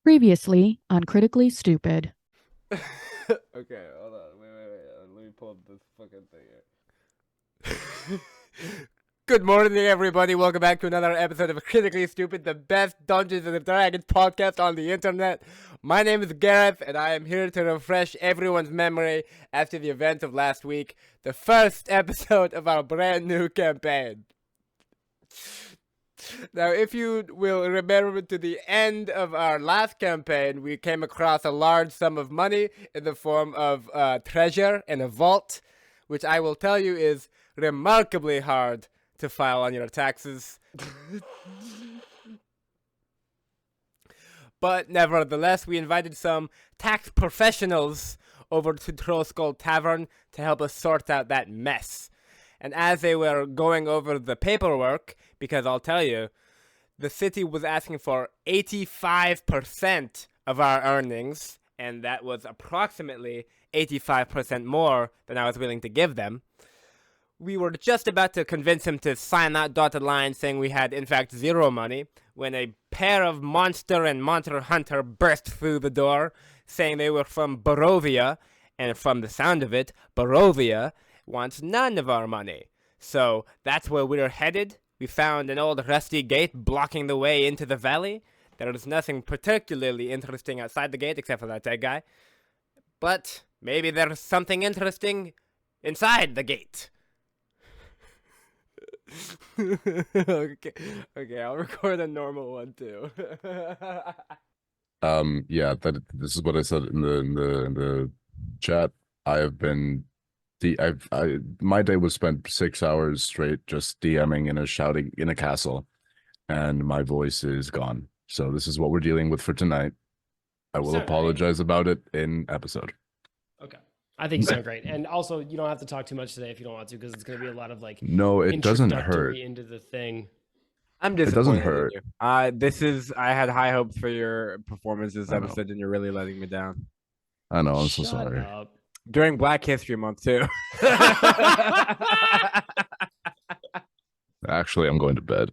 Previously on Critically Stupid. Okay, hold on. Wait. Let me pull up this fucking thing here. Good morning, everybody. Welcome back to another episode of Critically Stupid, the best Dungeons and Dragons podcast on the internet. My name is Gareth, and I am here to refresh everyone's memory after the events of last week, the first episode of our brand new campaign. Now, if you will remember, to the end of our last campaign, we came across a large sum of money in the form of treasure in a vault, which I will tell you is remarkably hard to file on your taxes. But nevertheless, we invited some tax professionals over to Trollskull Tavern to help us sort out that mess. And as they were going over the paperwork, because I'll tell you, the city was asking for 85% of our earnings, and that was approximately 85% more than I was willing to give them. We were just about to convince him to sign that dotted line saying we had, in fact, zero money, when a pair of monster and monster hunter burst through the door, saying they were from Barovia, and from the sound of it, Barovia wants none of our money. So that's where we're headed. We found an old rusty gate blocking the way into the valley. There is nothing particularly interesting outside the gate except for that dead guy. But maybe there's something interesting inside the gate. Okay, I'll record a normal one too. Yeah, this is what I said in the chat. I have been my day was spent 6 hours straight just DMing and shouting in a castle, and my voice is gone. So this is what we're dealing with for tonight. I will apologize about it in episode. Okay. I think you sound great. And also, you don't have to talk too much today if you don't want to, because it's going to be a lot of No, it doesn't hurt. Into the thing. I'm disappointed. It doesn't hurt. I had high hopes for your performance this episode, and you're really letting me down. I know. I'm Shut so sorry. up. During Black History Month too. Actually, I'm going to bed.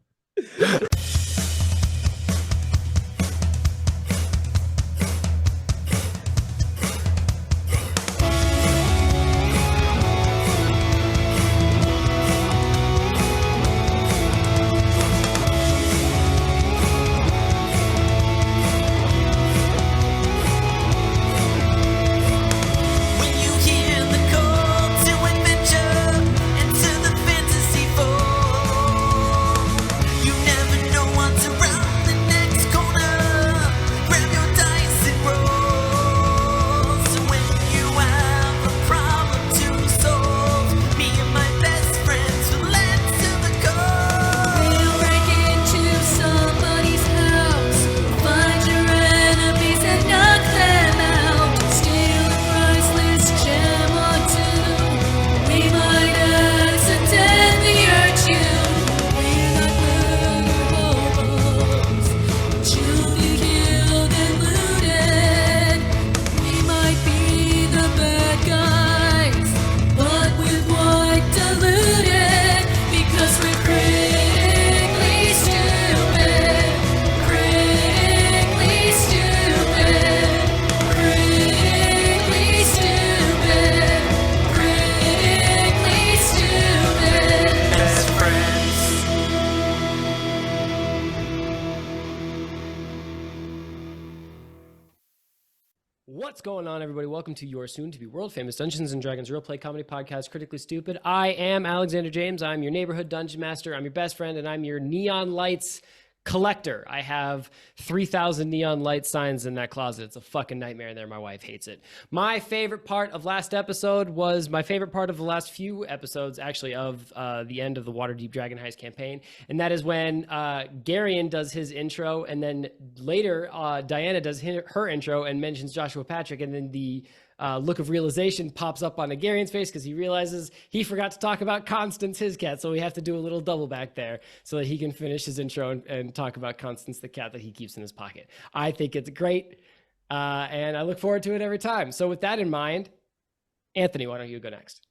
What's going on, everybody? Welcome to your soon-to-be world-famous Dungeons & Dragons role-play comedy podcast, Critically Stupid. I am Alexander James. I'm your neighborhood dungeon master. I'm your best friend, and I'm your neon lights collector. I have 3,000 neon light signs in that closet. It's a fucking nightmare in there. My wife hates it. My favorite part of last episode was my favorite part of the last few episodes, actually, of the end of the Waterdeep Dragon Heist campaign. And that is when Garion does his intro, and then later Dianna does her intro and mentions Joshua Patrick, and then the look of realization pops up on Garion's face because he realizes he forgot to talk about Constance, his cat. So we have to do a little double back there so that he can finish his intro and talk about Constance, the cat that he keeps in his pocket. I think it's great, and I look forward to it every time. So with that in mind, Anthony, why don't you go next?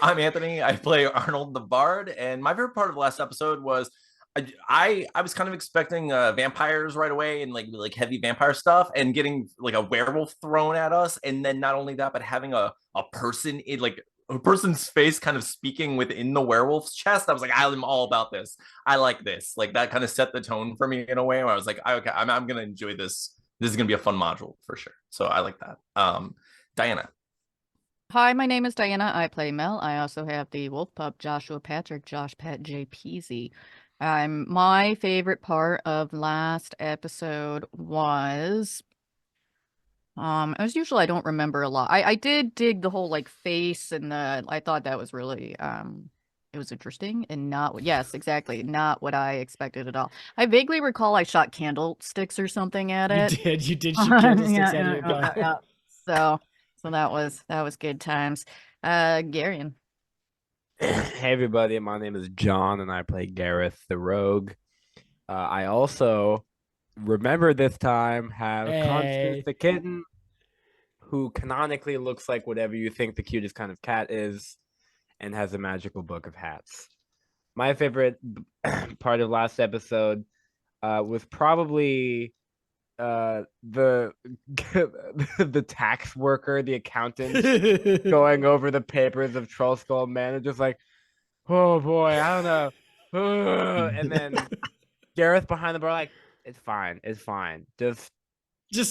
I'm Anthony. I play Arnold the Bard, and my favorite part of the last episode was I was kind of expecting vampires right away and like heavy vampire stuff, and getting like a werewolf thrown at us, and then not only that, but having a person in like a person's face kind of speaking within the werewolf's chest. I was like, I'm all about this. I like this. Like that kind of set the tone for me in a way where I was like, okay, I'm gonna enjoy this. This is gonna be a fun module for sure. So I like that. Dianna. Hi, my name is Dianna. I play Mel. I also have the wolf pup, Joshua Patrick, Josh Pat J. Peasy. My favorite part of last episode was, as usual, I don't remember a lot. I did dig the whole like face and I thought that was really, it was interesting and not, yes, exactly, not what I expected at all. I vaguely recall I shot candlesticks or something at it. You did shoot candlesticks out of your gun. Yeah. So that was good times. Garion. Hey everybody, my name is John and I play Gareth the Rogue. I also remember this time have Constance the kitten, who canonically looks like whatever you think the cutest kind of cat is, and has a magical book of hats. My favorite part of last episode was probably the tax worker, the accountant, going over the papers of Troll Skull Man and just like, oh boy, I don't know. And then Gareth behind the bar like, it's fine, just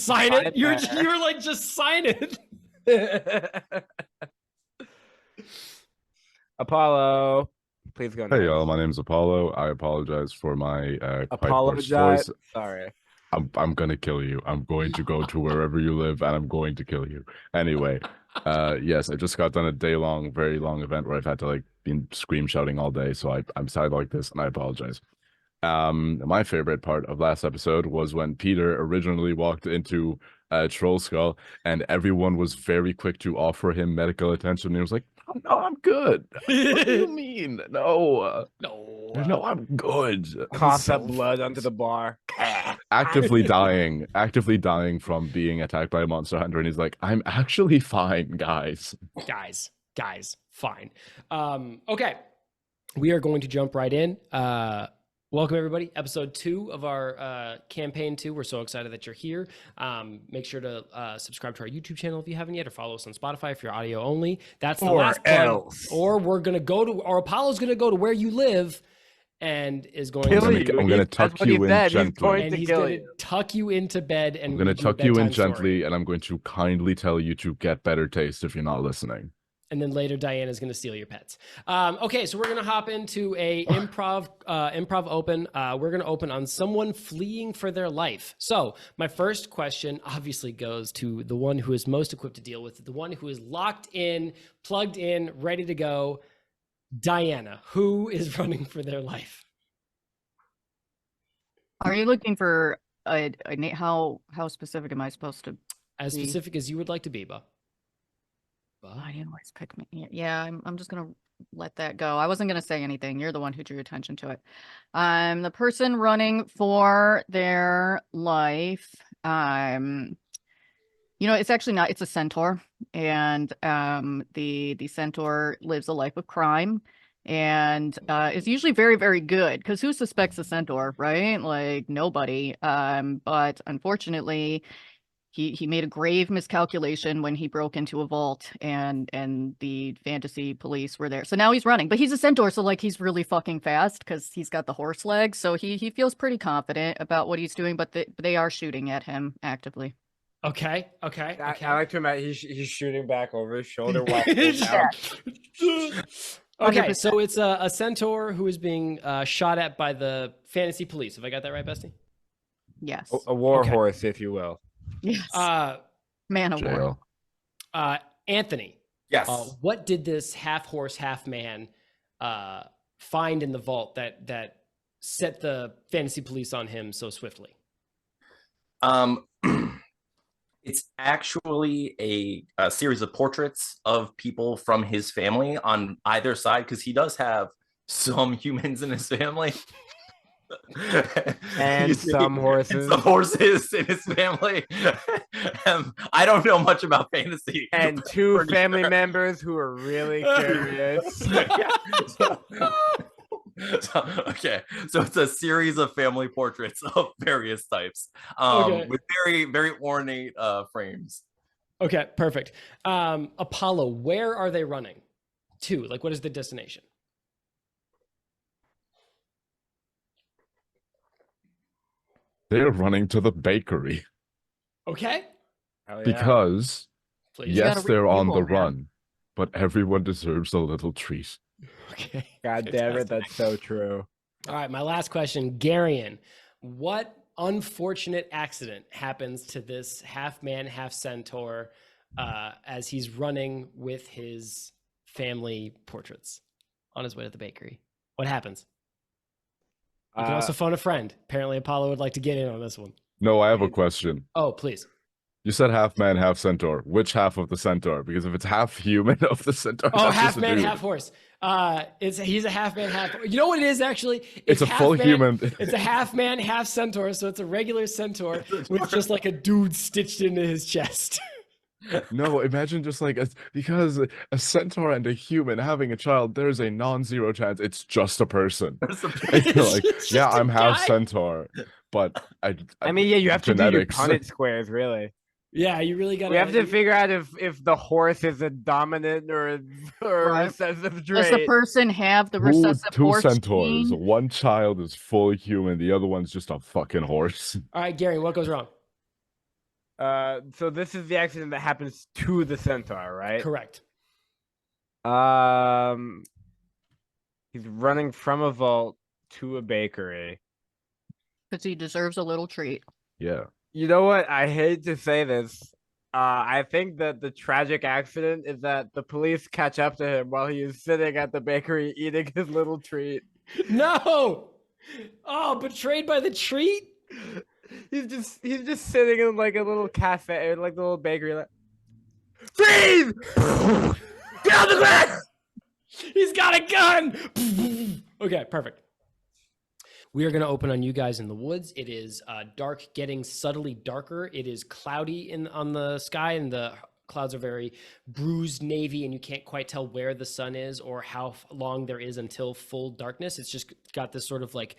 sign it. You're like, just sign it. Apollo, please go. Hey y'all, my name's Apollo. I apologize for my quite hoarse Apologize. voice. Sorry. I'm gonna kill you. I'm going to go to wherever you live and I'm going to kill you. Anyway, yes, I just got done a day-long, very long event where I've had to like be scream shouting all day, so I'm sad like this and I apologize. My favorite part of last episode was when Peter originally walked into Troll Skull and everyone was very quick to offer him medical attention. He was like, "Oh, no, I'm good." What do you mean? No, I'm good. Cough that blood onto the bar. Actively dying from being attacked by a monster hunter, and he's like, "I'm actually fine, guys." Guys, fine. Okay, we are going to jump right in. Welcome everybody, episode 2 of our campaign 2. We're so excited that you're here. Make sure to subscribe to our YouTube channel if you haven't yet, or follow us on Spotify if you're audio only. That's the last part. Or we're gonna go to, or Apollo's gonna go to where you live and is going I'm gonna tuck you in gently. And he's gonna tuck you into bed, and I'm gonna tuck you in gently, and I'm going to kindly tell you to get better taste if you're not listening. And then later, Diana's going to steal your pets. Okay, so we're going to hop into a improv open. We're going to open on someone fleeing for their life. So my first question obviously goes to the one who is most equipped to deal with it, the one who is locked in, plugged in, ready to go. Dianna, who is running for their life? Are you looking for a how specific am I supposed to As be? specific as you would like to be, Bo. I didn't always pick me. Yeah, I'm just gonna let that go. I wasn't gonna say anything. You're the one who drew attention to it. I'm the person running for their life. It's actually not. It's a centaur, and the centaur lives a life of crime, and is usually very, very good. Because who suspects a centaur, right? Like nobody. But unfortunately, he made a grave miscalculation when he broke into a vault, and the fantasy police were there. So now he's running, but he's a centaur, so like he's really fucking fast because he's got the horse legs. So he feels pretty confident about what he's doing, but they are shooting at him actively. Okay. I like to imagine he's shooting back over his shoulder. Okay, so it's a centaur who is being shot at by the fantasy police. Have I got that right, Bestie? Yes. A war horse, if you will. Yes. Man of war. Anthony. Yes. What did this half horse, half man find in the vault that set the fantasy police on him so swiftly? It's actually a series of portraits of people from his family on either side, because he does have some humans in his family. And some horses. Some horses in his family. I don't know much about fantasy. And 2 family members who are really curious. Okay, so it's a series of family portraits of various types, Okay. with very, very ornate frames. Okay, perfect. Apollo, where are they running to? Like, what is the destination? They're running to the bakery Okay. Hell yeah. because Please. You gotta yes, they're on the refuel, man. run, but everyone deserves a little treat. Okay. God damn it, Fantastic. that's so true. All right, my last question, Garion. What unfortunate accident happens to this half man, half centaur as he's running with his family portraits on his way to the bakery? What happens? You can also phone a friend. Apparently, Apollo would like to get in on this one. No, I have a question. Oh, please. You said half man, half centaur. Which half of the centaur? Because if it's half human of the centaur, Oh, that's half just a man, dude. half horse. He's a half man, half. You know what it is actually? It's a half full man- human. It's a half man, half centaur. So it's a regular centaur with just like a dude stitched into his chest. No, imagine just like because a centaur and a human having a child, there's a non-zero chance. It's just a person. There's a- It's like, It's yeah, just a I'm half guy. centaur, but I mean, yeah, you have to do your genetics. Punnett squares, really. Yeah, you really got to. We have to figure out if the horse is a dominant or a Right. recessive Does the trait. person have the recessive Two horse centaurs. gene? One child is fully human. The other one's just a fucking horse. All right, Gary, what goes wrong? So this is the accident that happens to the centaur, right? Correct. He's running from a vault to a bakery. Because he deserves a little treat. Yeah. You know what? I hate to say this. I think that the tragic accident is that the police catch up to him while he is sitting at the bakery eating his little treat. No. Oh, betrayed by the treat. He's just sitting in like a little cafe or like a little bakery. Like, freeze! Get on the ground! He's got a gun. Okay, perfect. We are going to open on you guys in the woods. It is dark, getting subtly darker. It is cloudy on the sky, and the clouds are very bruised navy, and you can't quite tell where the sun is or how long there is until full darkness. It's just got this sort of like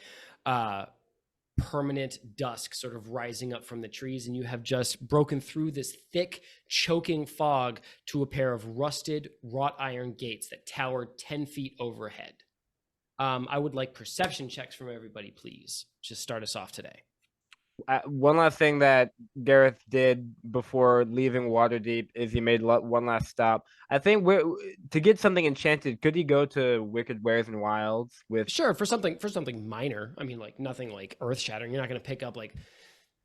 permanent dusk sort of rising up from the trees, and you have just broken through this thick, choking fog to a pair of rusted wrought iron gates that tower 10 feet overhead. I would like perception checks from everybody, please. Just start us off today. One last thing that Gareth did before leaving Waterdeep is he made one last stop. I think to get something enchanted, could he go to Wicked Wares and Wilds with? Sure, for something minor. I mean, like nothing like earth shattering. You're not going to pick up like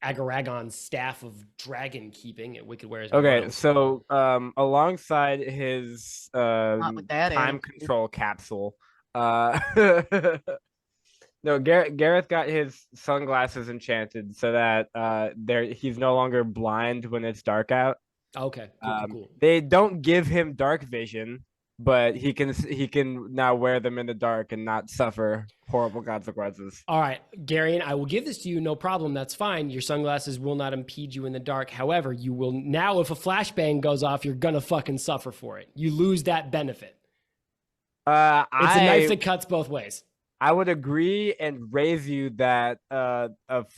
Agaragon's staff of dragon keeping at Wicked Wares. Okay, so alongside his Not with that time attitude. control capsule, no, Gareth got his sunglasses enchanted so that he's no longer blind when it's dark out. Okay, cool. They don't give him dark vision, but he can now wear them in the dark and not suffer horrible consequences. All right, Garion, I will give this to you. No problem. That's fine. Your sunglasses will not impede you in the dark. However, you will now, if a flashbang goes off, you're gonna fucking suffer for it. You lose that benefit. It's a knife that cuts both ways. I would agree and raise you that a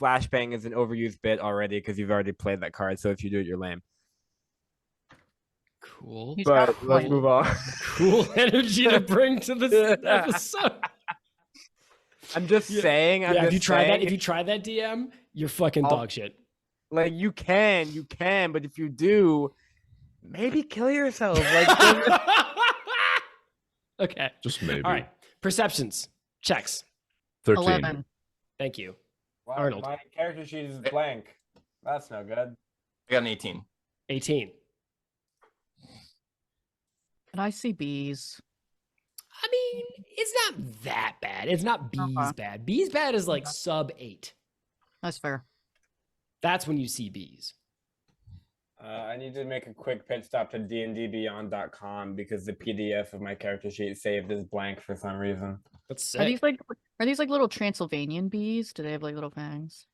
flashbang is an overused bit already because you've already played that card. So if you do it, you're lame. Cool. He's got a But let's point. move on. Cool energy to bring to this episode. I'm just saying. If you try that, DM, you're fucking dog shit. Like you can, but if you do, maybe kill yourself. Like Okay. Just maybe. All right. Perceptions. Checks. 13. 11. Thank you. wow, Arnold. my character sheet is blank. That's no good. I got an 18. 18. And I see bees. I mean, it's not that bad. It's not bees bad. Bees bad is like sub 8. That's fair. That's when you see bees. I need to make a quick pit stop to dndbeyond.com because the PDF of my character sheet saved as blank for some reason. That's Are sick. these like little Transylvanian bees? Do they have like little fangs?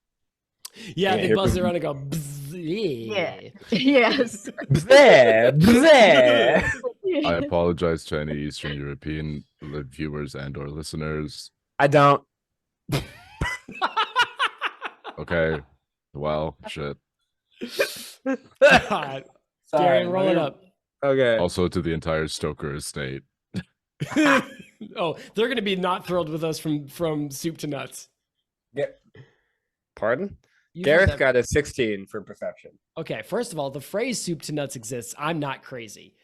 Yeah, they Yeah. buzz around and go. Bzz, Yeah. Yes. Bleh, bleh. I apologize to any Eastern European viewers and or listeners. I don't. Okay. Well, shit. God. Garion, roll it up. Okay. Also to the entire Stoker estate. Oh, they're gonna be not thrilled with us from soup to nuts. Pardon? You've heard Gareth that- got a 16 for perception. Okay, first of all, the phrase soup to nuts exists. I'm not crazy.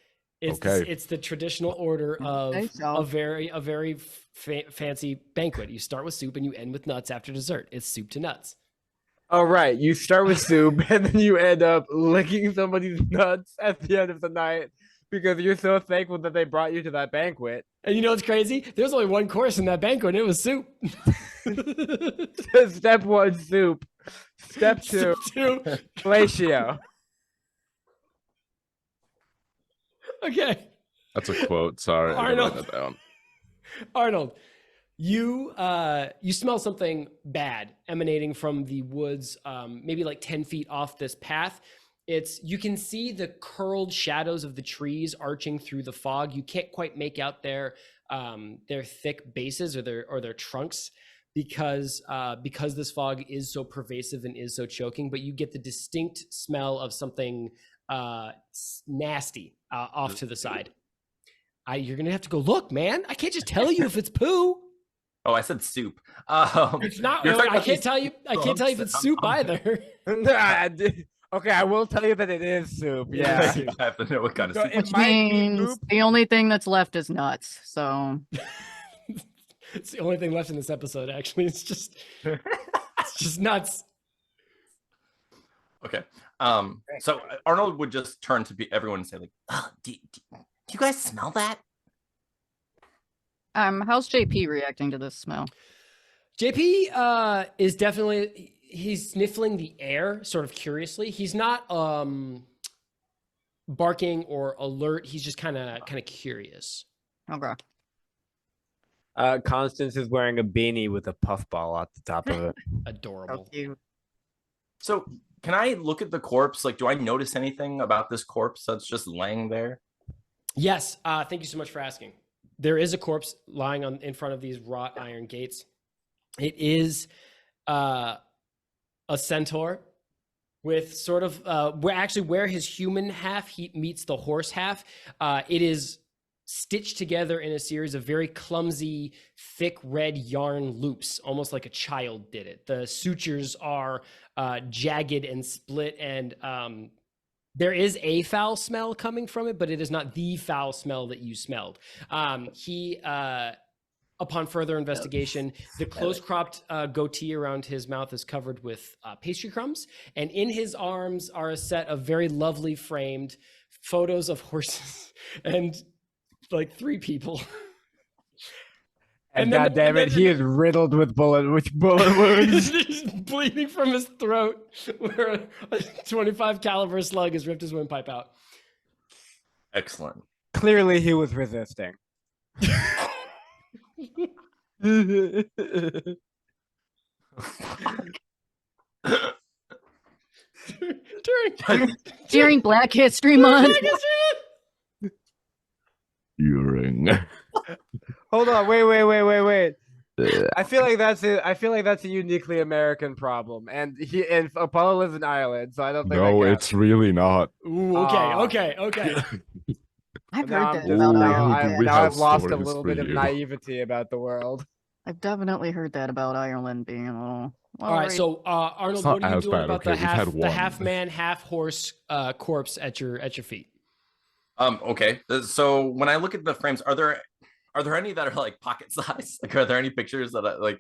It's the traditional order of Okay, so- a very fancy banquet. You start with soup and you end with nuts after dessert. It's soup to nuts. Oh, right. You start with soup and then you end up licking somebody's nuts at the end of the night because you're so thankful that they brought you to that banquet. And you know what's crazy? There's only one course in that banquet, and it was soup. Step 1, soup. Step 2, Two. fellatio. Okay. That's a quote. Sorry, I gotta Arnold. write that down. Arnold, you smell something bad emanating from the woods, maybe like 10 feet off this path. You can see the curled shadows of the trees arching through the fog. You can't quite make out their thick bases or their trunks because this fog is so pervasive and is so choking. But you get the distinct smell of something nasty off to the side. You're gonna have to go look, man. I can't just tell you if it's poo. Oh, I said soup. It's not. You're talking I about can't these tell you. I can't tell you if it's soup either. Okay, I will tell you that it is soup. Yeah. I have to know what kind of So soup. it Which might be means soup. the only thing that's left is nuts. So It's the only thing left in this episode. Actually, it's just nuts. Okay. So Arnold would just turn to everyone and say, like, oh, do you guys smell that? how's JP reacting to this smell? JP is definitely he's sniffing the air sort of curiously. He's not barking or alert. He's just kind of curious. Okay. Constance is wearing a beanie with a puffball at the top of it. Adorable. How cute. So can I look at the corpse? Like, do I notice anything about this corpse that's just laying there? Yes. Thank you so much for asking. There is a corpse lying in front of these wrought iron gates. It is a centaur with sort of where his human half meets the horse half. It is stitched together in a series of very clumsy, thick red yarn loops, almost like a child did it. The sutures are jagged and split, and there is a foul smell coming from it, but it is not the foul smell that you smelled. Upon further investigation, the close-cropped goatee around his mouth is covered with pastry crumbs, and in his arms are a set of very lovely framed photos of horses and like 3 people. And God damn it, he is riddled with bullet wounds. He's bleeding from his throat, where a 25 caliber slug has ripped his windpipe out. Excellent. Clearly, he was resisting. During Black History Month. During. Hold on, wait. I feel like that's a uniquely American problem, and Apollo lives in Ireland, so I don't think. No, that it's really not. Ooh, okay. I've Now heard I'm that just- about Ooh, Ireland. we now have I've lost a stories little for bit of you. naivety about the world. I've definitely heard that about Ireland being a little. All right, so Arnold, It's not what are you as doing bad, about okay? We've had the one. half man, half horse corpse at your feet? Okay. So when I look at the frames, are there any that are like pocket size? Like, are there any pictures that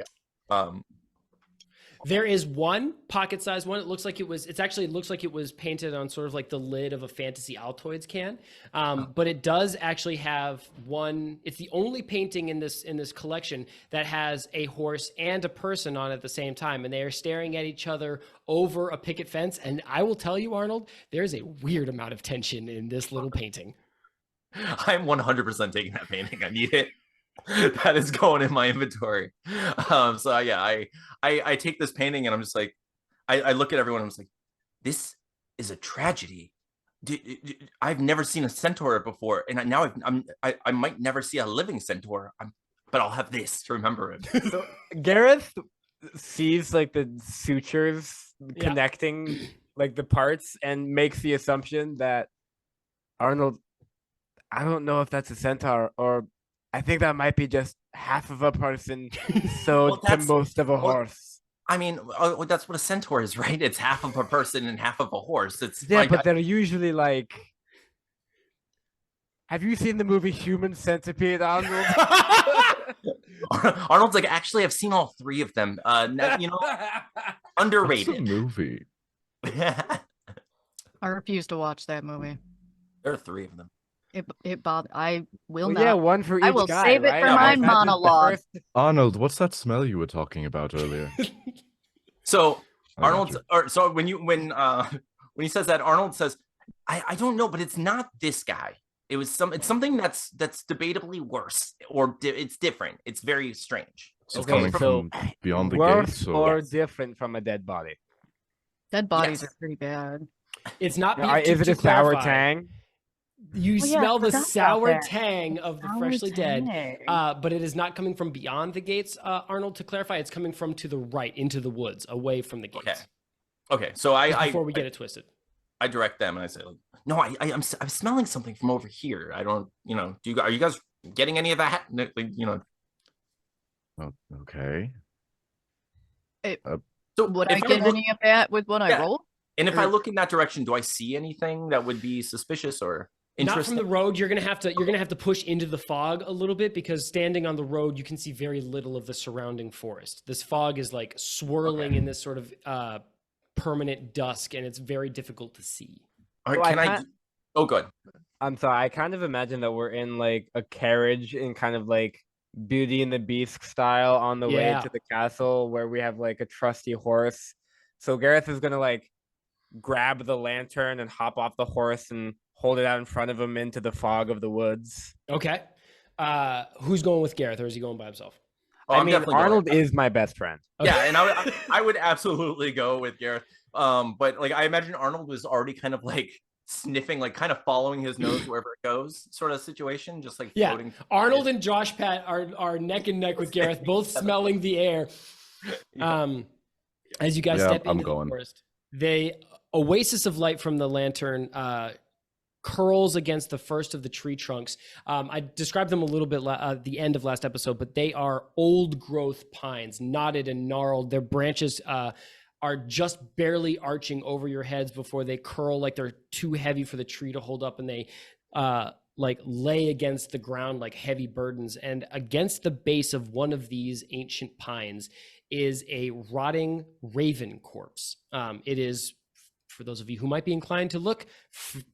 There is one pocket-sized one. It looks like it was painted on sort of like the lid of a Fantasy Altoids can. But it does actually have one. It's the only painting in this collection that has a horse and a person on it at the same time, and they are staring at each other over a picket fence. And I will tell you, Arnold, there's a weird amount of tension in this little painting. I'm 100% taking that painting. I need it. That is going in my inventory. So yeah, I take this painting and I'm just like, I look at everyone and I'm just like, this is a tragedy. I've never seen a centaur before, and now I might never see a living centaur. but I'll have this to remember him. So Gareth sees like the sutures Yeah. connecting like the parts and makes the assumption that Arnold, I don't know if that's a centaur, or I think that might be just half of a person sewed Well, to that's- most of a well, horse. I mean, that's what a centaur is, right? It's half of a person and half of a horse. It's Yeah, like, but they're usually like. Have you seen the movie Human Centipede, Arnold? Arnold's like, actually, I've seen all three of them. You know, What's the underrated. movie? There I refuse to watch that movie. are three of them. It bothered. I will Well, not. yeah, one for each I will guy, save it right? for I my imagine the monologue. first- Arnold, what's that smell you were talking about earlier? So I got Arnold's, you. or so when he says that, Arnold says, I don't know, but it's not this guy. It's something that's debatably worse, or it's different. It's very strange. It's Okay, coming so from beyond the worse gates, or Yes. different from a dead body? Dead bodies Yes. are pretty bad. It's not. Is it to a sour clarify, tang? You Oh, yeah, I smell the forgot about sour that. tang of the Sour freshly dead, tang. but it is not coming from beyond the gates, Arnold. To clarify, it's coming from to the right, into the woods, away from the gates. Okay. So Just I before we get it twisted. I direct them and I say, like, no, I'm smelling something from over here. I don't, are you guys getting any of that? Like, Oh, okay. So Would if I get look- any of that with what I Yeah. roll? And if I or- look in that direction, do I see anything that would be suspicious or Not interesting? from the road. You're gonna have to push into the fog a little bit, because standing on the road, you can see very little of the surrounding forest. This fog is like swirling in this sort of permanent dusk, and it's very difficult to see. All So right, can I? can't- Oh, good. I'm sorry. I kind of imagine that we're in like a carriage in kind of like Beauty and the Beast style on the way Yeah. to the castle, where we have like a trusty horse. So Gareth is gonna like grab the lantern and hop off the horse and hold it out in front of him into the fog of the woods. Okay. Who's going with Gareth, or is he going by himself? Oh, I I'm mean, definitely going. Arnold is my best friend. Yeah, and I would absolutely go with Gareth. But like I imagine Arnold was already kind of like sniffing, like kind of following his nose wherever it goes, sort of situation, just like Yeah. floating. Arnold and Josh Pat are neck and neck with Gareth, both smelling the air. As you guys Yeah, step I'm into going. the forest, the oasis of light from the lantern curls against the first of the tree trunks. I described them a little bit at the end of last episode, but they are old growth pines, knotted and gnarled. Their branches are just barely arching over your heads before they curl like they're too heavy for the tree to hold up, and they like lay against the ground like heavy burdens. And against the base of one of these ancient pines is a rotting raven corpse. It is, for those of you who might be inclined to look,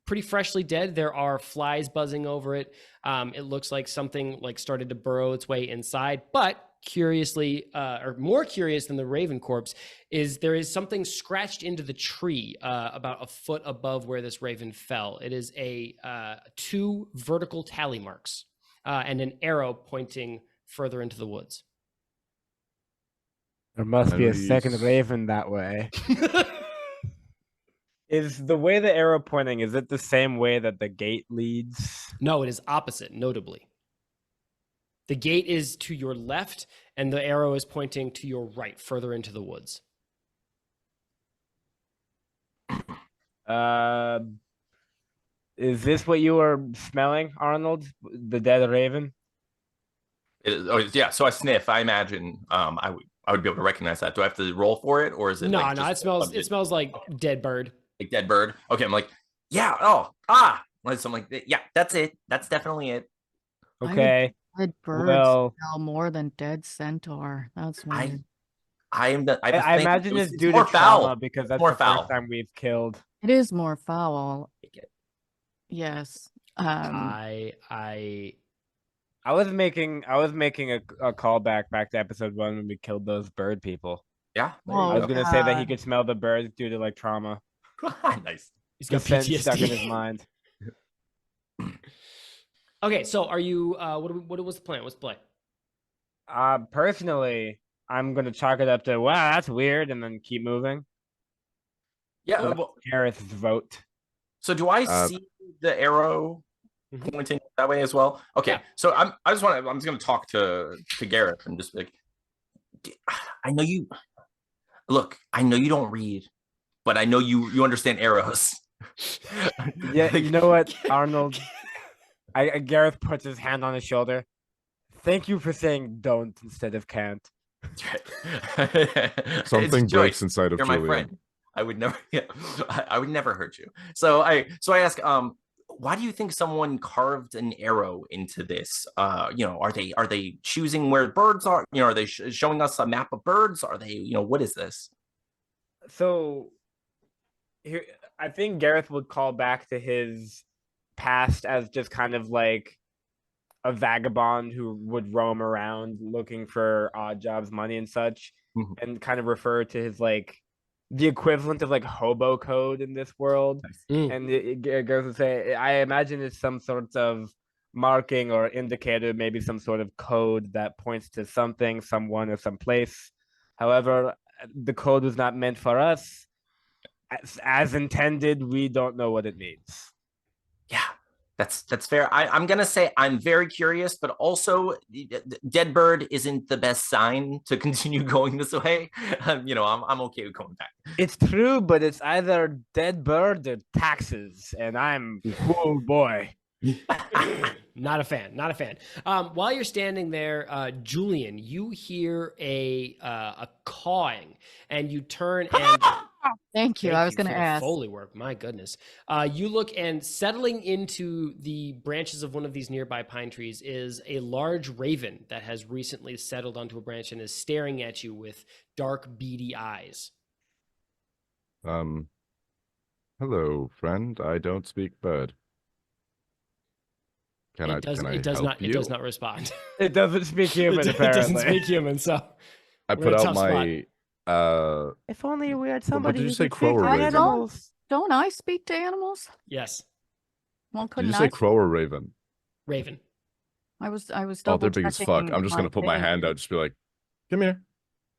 pretty freshly dead. There are flies buzzing over it. It looks like something like started to burrow its way inside. But curiously, or more curious than the raven corpse, is there is something scratched into the tree about a foot above where this raven fell. It is two vertical tally marks and an arrow pointing further into the woods. There must be a Henry's- second raven that way. Is the way the arrow pointing, is it the same way that the gate leads? No, it is opposite, notably. The gate is to your left, and the arrow is pointing to your right, further into the woods. Is this what you were smelling, Arnold? The dead raven? Yeah. So I sniff. I imagine I would be able to recognize that. Do I have to roll for it, or is it? No, like no, just it smells like dead bird. like dead bird. Okay, I'm like, yeah. Like, so I'm like, yeah, that's it. That's definitely it. I would- Okay. Dead birds Well, smell more than dead centaur. That's I- weird. I am the. I imagine it's due to more trauma foul. because that's More the foul. first time we've killed. It is more foul. Yes. I was making a callback back to episode 1 when we killed those bird people. Yeah. there Oh, I you was go. gonna say that he God. could smell the birds due to like trauma. Nice. He's The got scent stuck in his PTSD. mind. Okay, so are you? What was the plan? What's the play? Personally, I'm gonna chalk it up to wow, that's weird, and then keep moving. Yeah. So well, Gareth's vote. so do I Uh, see the arrow pointing that way as well? Okay, Yeah. so I'm just gonna talk to Gareth and just be like, I know you look, I know you don't read, but I know you understand arrows. Yeah, you know what, Arnold? Gareth puts his hand on his shoulder. Thank you for saying don't instead of can't. Something breaks inside of You're my Julian. friend. I would never, yeah, I would never hurt you. So I ask, why do you think someone carved an arrow into this? Are they choosing where birds are? Are they showing us a map of birds? Are they, what is this? So here, I think Gareth would call back to his past as just kind of like a vagabond who would roam around looking for odd jobs, money, and such, and kind of refer to his like the equivalent of like hobo code in this world. And it goes to say, I imagine it's some sort of marking or indicator, maybe some sort of code that points to something, someone, or some place. However, the code was not meant for us. As intended, we don't know what it means. Yeah, that's fair. I'm gonna say I'm very curious, but also dead bird isn't the best sign to continue going this way. I'm okay with going back. It's true, but it's either dead bird or taxes, and I'm oh boy. Not a fan. Not a fan. While you're standing there, Julian, you hear a cawing, and you turn and. Thank you. I was going to ask. Foley work. My goodness. You look, and settling into the branches of one of these nearby pine trees is a large raven that has recently settled onto a branch and is staring at you with dark, beady eyes. Hello, friend. I don't speak bird. It does not respond. It doesn't speak human, apparently. It doesn't speak human, so I put out my if only we had somebody. Did you who say could crow speak or to raven? animals. Don't I speak to animals? Yes. Well, Did couldn't you say I? crow or raven? Raven. I was Oh, they're big as fuck. I'm just gonna put my hand out, just be like, "Come here,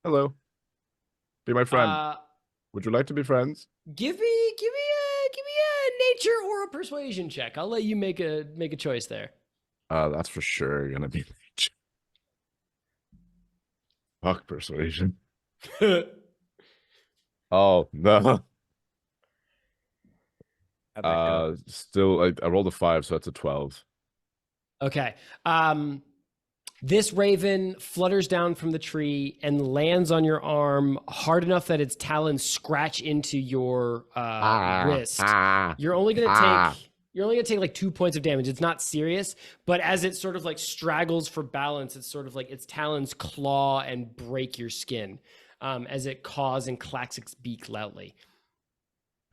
hello, be my friend. Would you like to be friends?" Give me a nature or a persuasion check. I'll let you make a choice there. That's for sure gonna be nature. Fuck persuasion. Oh no. Still, I rolled a 5, so that's a 12. Okay. This raven flutters down from the tree and lands on your arm hard enough that its talons scratch into your wrist. You're only gonna take like 2 points of damage. It's not serious, but as it sort of like straggles for balance, it's sort of like its talons claw and break your skin as it caws and clacks its beak loudly.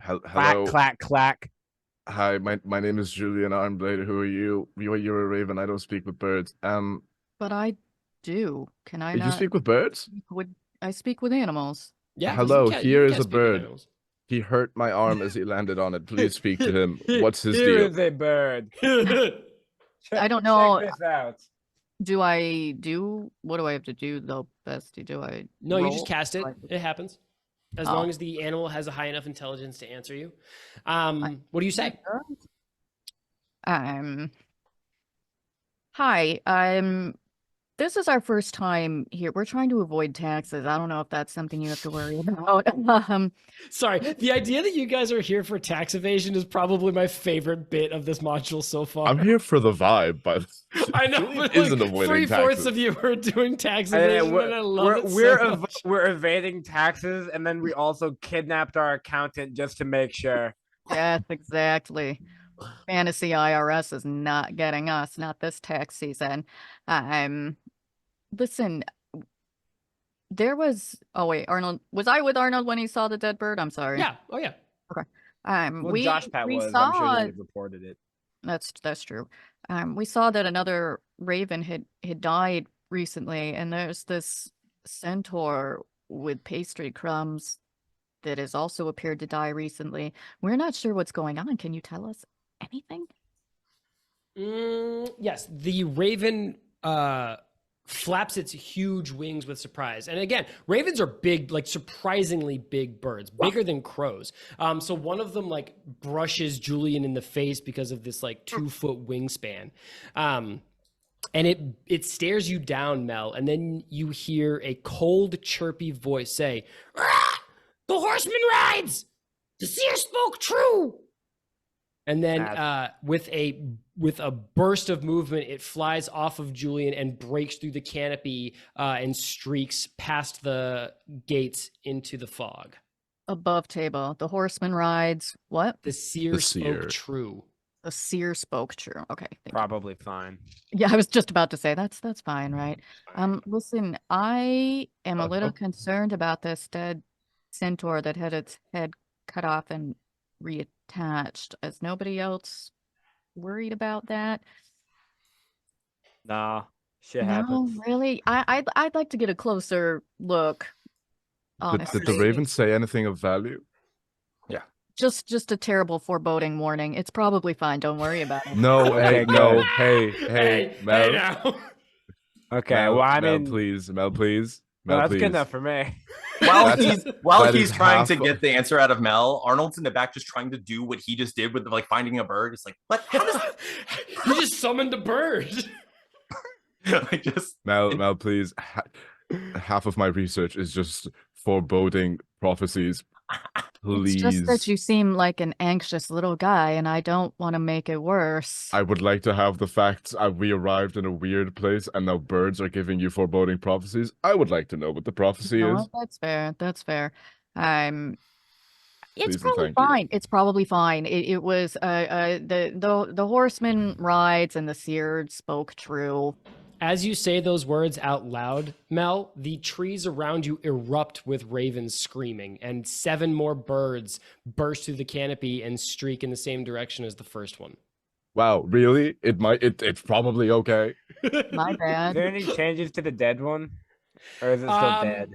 Hello. Clack, clack, clack. Hi, my name is Julian Armblade. Who are you? You're a raven. I don't speak with birds. But I do. Can I Did not? you speak with birds? I speak with animals. Yeah. Hello, here is a speak with bird. animals. He hurt my arm as he landed on it. Please speak to him. What's his Here deal? is a bird. I don't know. Check this out. What do I have to do though, Bestie? Do I No, you roll? just cast it. It happens. As long as the animal has a high enough intelligence to answer you. What do you say? Hi, this is our first time here. We're trying to avoid taxes. I don't know if that's something you have to worry about. Sorry, the idea that you guys are here for tax evasion is probably my favorite bit of this module so far. I'm here for the vibe, but I know, Julian but isn't like avoiding 3/4 taxes. of you are doing tax evasion, and I love it so much. We're evading taxes, and then we also kidnapped our accountant just to make sure. Yes, exactly. Fantasy IRS is not getting us, not this tax season. Listen, there was. Oh wait, Arnold. Was I with Arnold when he saw the dead bird? I'm sorry. Yeah. Oh yeah. Okay. Well, Josh Pat we was. saw. I'm sure you reported it. That's true. We saw that another raven had died recently, and there's this centaur with pastry crumbs that has also appeared to die recently. We're not sure what's going on. Can you tell us anything? Yes, the raven flaps its huge wings with surprise. And again, ravens are big, like surprisingly big birds, bigger than crows. So one of them like brushes Julian in the face because of this like 2-foot wingspan. And it stares you down, Mel, and then you hear a cold, chirpy voice say, "Ah, the horseman rides! The seer spoke true!" And then with a burst of movement, it flies off of Julian and breaks through the canopy and streaks past the gates into the fog. Above table. The horseman rides. What? The seer seer. spoke true. The seer spoke true. Okay. thank you. Probably fine. Yeah, I was just about to say that's fine, right? Listen, I am a little Oh. concerned about this dead centaur that had its head cut off and reattached. Is nobody else worried about that? Nah, shit No, happens. really? I'd like to get a closer look. Honestly, Did the Ravens say anything of value? just a terrible foreboding warning. It's probably fine. Don't worry about it. No, Okay, hey, no, good. hey, Mel. now. Okay, Mel, well, I Mel, mean, please, Mel, please. no, Mel, that's please. good enough for me. While That he's is trying to half get of- the answer out of Mel, Arnold's in the back just trying to do what he just did with like finding a bird. It's like, what? How does You just summoned a bird. like just Mel, please. Half of my research is just foreboding prophecies. Please. It's just that you seem like an anxious little guy, and I don't want to make it worse. I would like to have the facts. We arrived in a weird place, and now birds are giving you foreboding prophecies. I would like to know what the prophecy You know is. what? That's fair. That's fair. It's Please and probably thank you. fine. It's probably fine. It was the horseman rides and the seer spoke true. As you say those words out loud, Mel, the trees around you erupt with ravens screaming, and 7 more birds burst through the canopy and streak in the same direction as the first one. Wow, really? It's probably okay. My Is bad. there any changes to the dead one? Or is it still dead?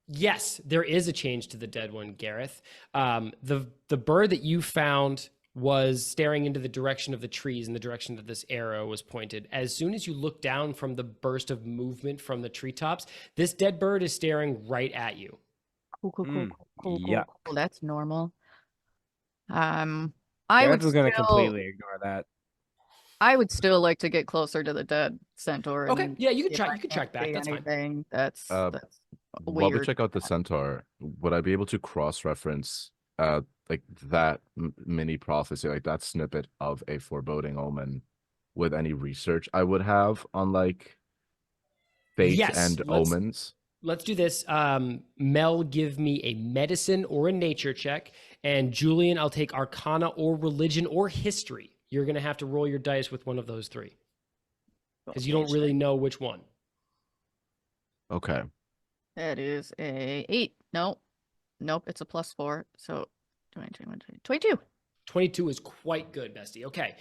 Yes, there is a change to the dead one, Gareth. The bird that you found was staring into the direction of the trees, in the direction that this arrow was pointed. As soon as you look down from the burst of movement from the treetops, this dead bird is staring right at you. Cool. yuck. That's normal. I Gareth would was going to still, completely ignore that. I would still like to get closer to the dead centaur. Okay, and yeah, you can see if try. I You can can't track back. see That's fine. anything. That's While we weird. check out the centaur, would I be able to cross-reference like that mini prophecy, like that snippet of a foreboding omen, with any research I would have on like fate Yes, and omens? Let's do this. Mel, give me a medicine or a nature check, and Julian, I'll take Arcana or religion or history. You're going to have to roll your dice with one of those 3 because you don't really know which one. Okay. That is a 8. Nope, it's a +4. So 22. 22 is quite good, bestie. Okay.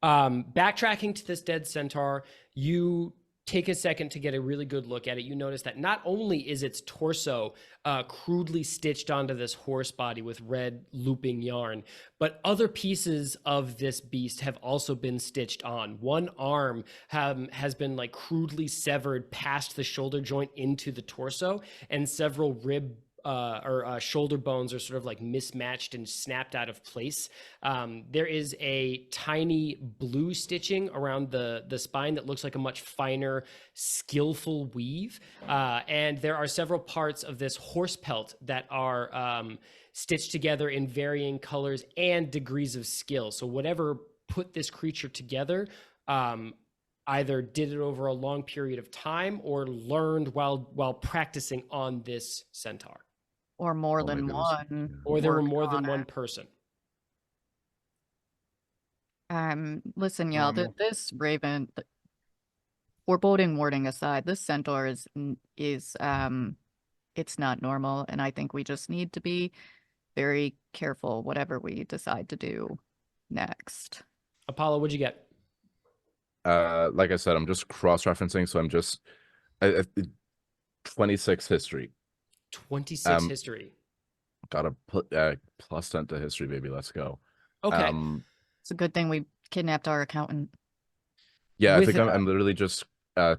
Backtracking to this dead centaur, you take a second to get a really good look at it. You notice that not only is its torso crudely stitched onto this horse body with red looping yarn, but other pieces of this beast have also been stitched on. One arm has been like crudely severed past the shoulder joint into the torso, and several rib or shoulder bones are sort of like mismatched and snapped out of place. There is a tiny blue stitching around the spine that looks like a much finer, skillful weave. And there are several parts of this horse pelt that are stitched together in varying colors and degrees of skill. So whatever put this creature together, either did it over a long period of time or learned while practicing on this centaur. Or more Oh my than goodness. one. Or there were worked more than on one it. person. Listen, y'all, Normal. this raven, foreboding warning aside, this centaur is it's not normal, and I think we just need to be very careful whatever we decide to do next. Apollo, what'd you get? Like I said, I'm just cross-referencing, so I'm just 26 history. 26 history. Gotta put +10 to history, baby. Let's go. Okay. It's a good thing we kidnapped our accountant. Yeah, I with think I'm literally just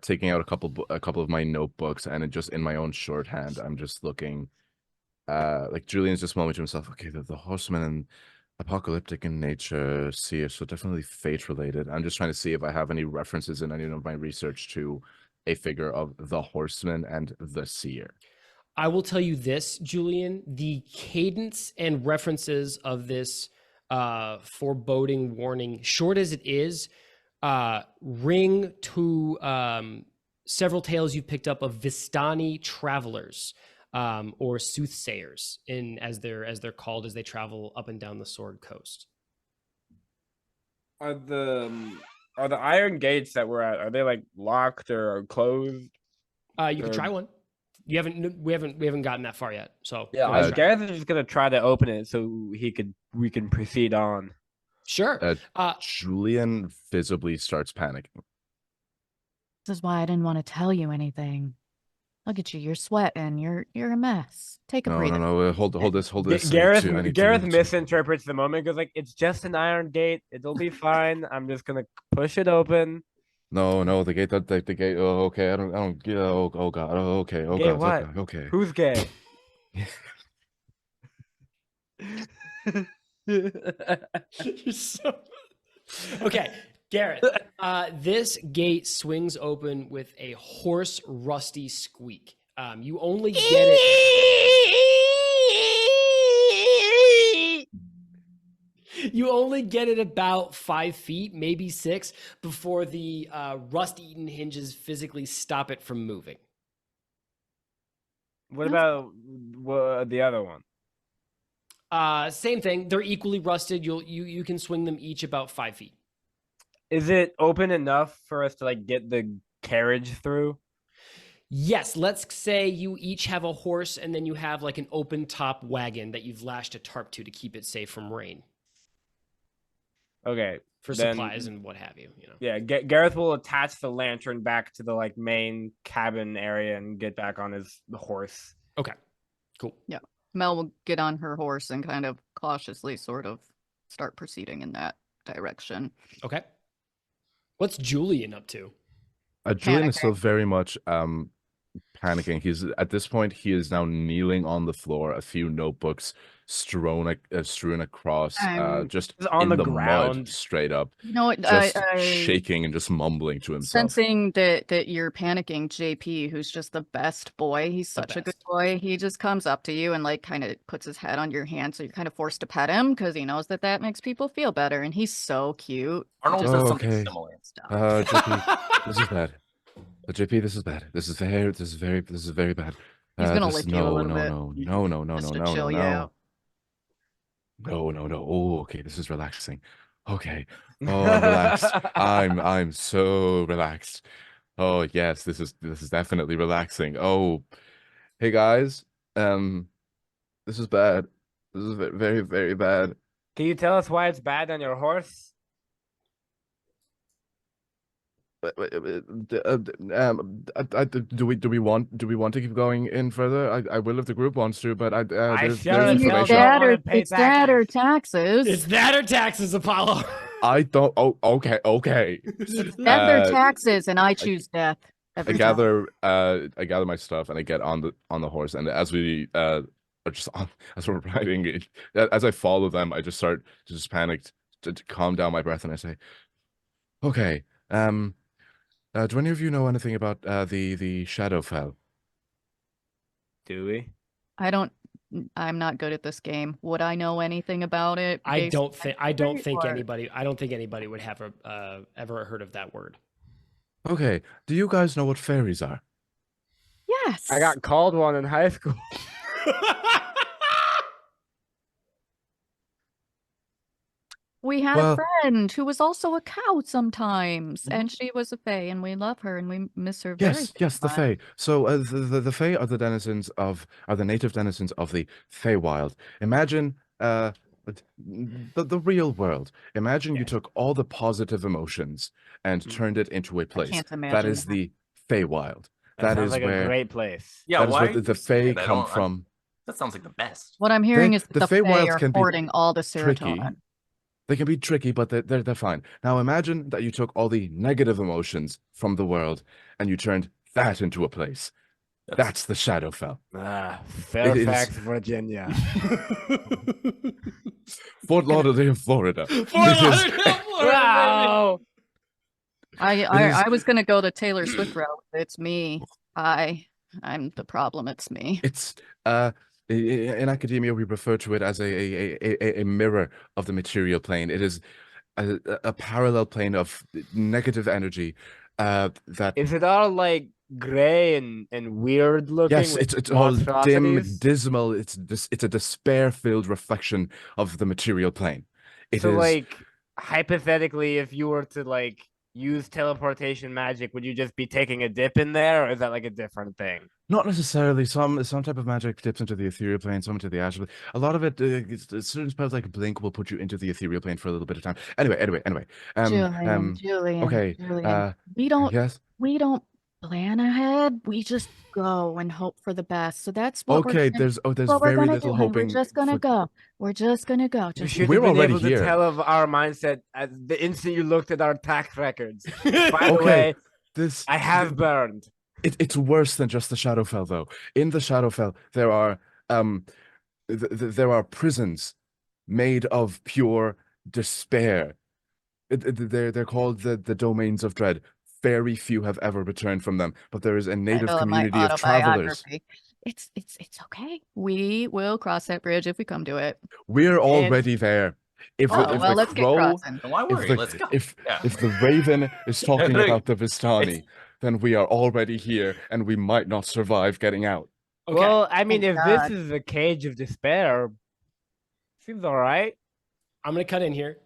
taking out a couple of my notebooks, and just in my own shorthand, I'm just looking. Like Julian's just mumbling to himself, okay, the horsemen and apocalyptic in nature, seer, so definitely fate related. I'm just trying to see if I have any references in any of my research to a figure of the horseman and the seer. I will tell you this, Julian, the cadence and references of this foreboding warning, short as it is, ring to several tales you've picked up of Vistani travelers or soothsayers, as they're called as they travel up and down the Sword Coast. Are the iron gates that we're at, are they like locked or closed? You could try one. We haven't gotten that far yet. So Yeah, Gareth is just gonna try to open it so we can proceed on. Sure. Julian visibly starts panicking. This is why I didn't want to tell you anything. Look at you, you're sweating. You're a mess. Take a breather. No. Hold this. Gareth misinterprets the moment, goes like, "It's just an iron gate. It'll be fine. I'm just gonna push it open." No, the gate. The gate. Oh, okay. I don't. Oh God. Oh, okay. Oh Gay God. what? Okay. Who's gay? You're so... Okay, Garrett. This gate swings open with a hoarse, rusty squeak. You only get it. You only get it about 5 feet, maybe 6, before the rust-eaten hinges physically stop it from moving. What about the other one? Same thing. They're equally rusted. You can swing them each about 5 feet. Is it open enough for us to like get the carriage through? Yes, let's say you each have a horse and then you have like an open top wagon that you've lashed a tarp to keep it safe from rain. Okay. For supplies and what have you, you know. Yeah, Gareth will attach the lantern back to the like main cabin area and get back on his horse. Okay. Cool. Yeah. Mel will get on her horse and kind of cautiously sort of start proceeding in that direction. Okay. What's Julian up to? Julian is still very much panicking. He's at this point, he is now kneeling on the floor, a few notebooks strewn across, just on in the ground, mud, straight up. You know what? Just shaking and just mumbling to himself. Sensing that you're panicking, JP, who's just the best boy. He's such a good boy. He just comes up to you and like kind of puts his head on your hand, so you're kind of forced to pet him because he knows that makes people feel better, and he's so cute. Arnold does something similar and stuff. JP, this is bad. JP, this is bad. This is very bad. He's gonna lick you a little bit. No. Just to chill you out. No. Oh, okay. This is relaxing. Okay. Oh, I'm relaxed. I'm so relaxed. Oh yes, this is definitely relaxing. Oh, hey guys. This is bad. This is very, very bad. Can you tell us why it's bad on your horse? Do we want to keep going in further? I will if the group wants to, but there's sure information. It's that or taxes. It's that or taxes, Apollo. I don't. Oh, okay. It's that or taxes, and I choose death. I gather my stuff and I get on the horse, and as we are just as we're riding it, as I follow them, I just start to just panic to calm down my breath, and I say, "Okay, do any of you know anything about the Shadowfell?" Do we? I'm not good at this game. Would I know anything about it? I don't think anybody would have ever heard of that word. Okay. Do you guys know what fairies are? Yes. I got called one in high school. We had a friend who was also a cow sometimes, and she was a fae, and we love her and we miss her very Yes, the much. fae. So the fae are the native denizens of the Feywild. Imagine the real world. Imagine you took all the positive emotions and turned it into a place. can't imagine That is the Feywild. That is like where a great place. Yeah, that is why? where the fae come from. That sounds like the best. What I'm hearing is the that the fae Feywilds are can be hoarding all the tricky. serotonin. They can be tricky, but they're fine. Now imagine that you took all the negative emotions from the world and you turned that into a place. That's the Shadowfell. Fairfax, Virginia. Fort Lauderdale, Florida. Fort This is- Lauderdale, Florida, Wow. I was gonna go the Taylor Swift route. It's me. I'm the problem. It's me. It's in academia we refer to it as a mirror of the material plane. It is a parallel plane of negative energy that Is it all like gray and weird looking? yes, with it's all dim, monstrosities? dismal. It's a despair-filled reflection of the material plane. It So is like hypothetically, if you were to like use teleportation magic, would you just be taking a dip in there, or is that like a different thing? not necessarily. Some type of magic dips into the ethereal plane, some into the astral plane. A lot of it, certain spells like Blink will put you into the ethereal plane for a little bit of time. Anyway. Julian, okay. Julian. We Yes. don't plan ahead. We just go and hope for the best. So that's what Okay. we're There's what we're very gonna little do, and hoping. We're just gonna for- go. We're just gonna go. You Just should We're have been already able here. to tell of our mindset at the instant you looked at our tax records. By the Okay. way, This I have burned. it's worse than just the Shadowfell, though. In the Shadowfell, there are there are prisons made of pure despair. They're called the domains of dread. Very few have ever returned from them, but there is a native title of my community of travelers. autobiography. It's okay. We will cross that bridge if we come to it. We're already there. If Oh, if well, the let's get crow, crossing. Don't why if worry. the Let's go. if Yeah. if the raven is talking Like, about the Vistani, then we are already here, and we might not survive getting out. Okay. Well, I mean, Thank if God. this is a cage of despair, seems all right. I'm gonna cut in here.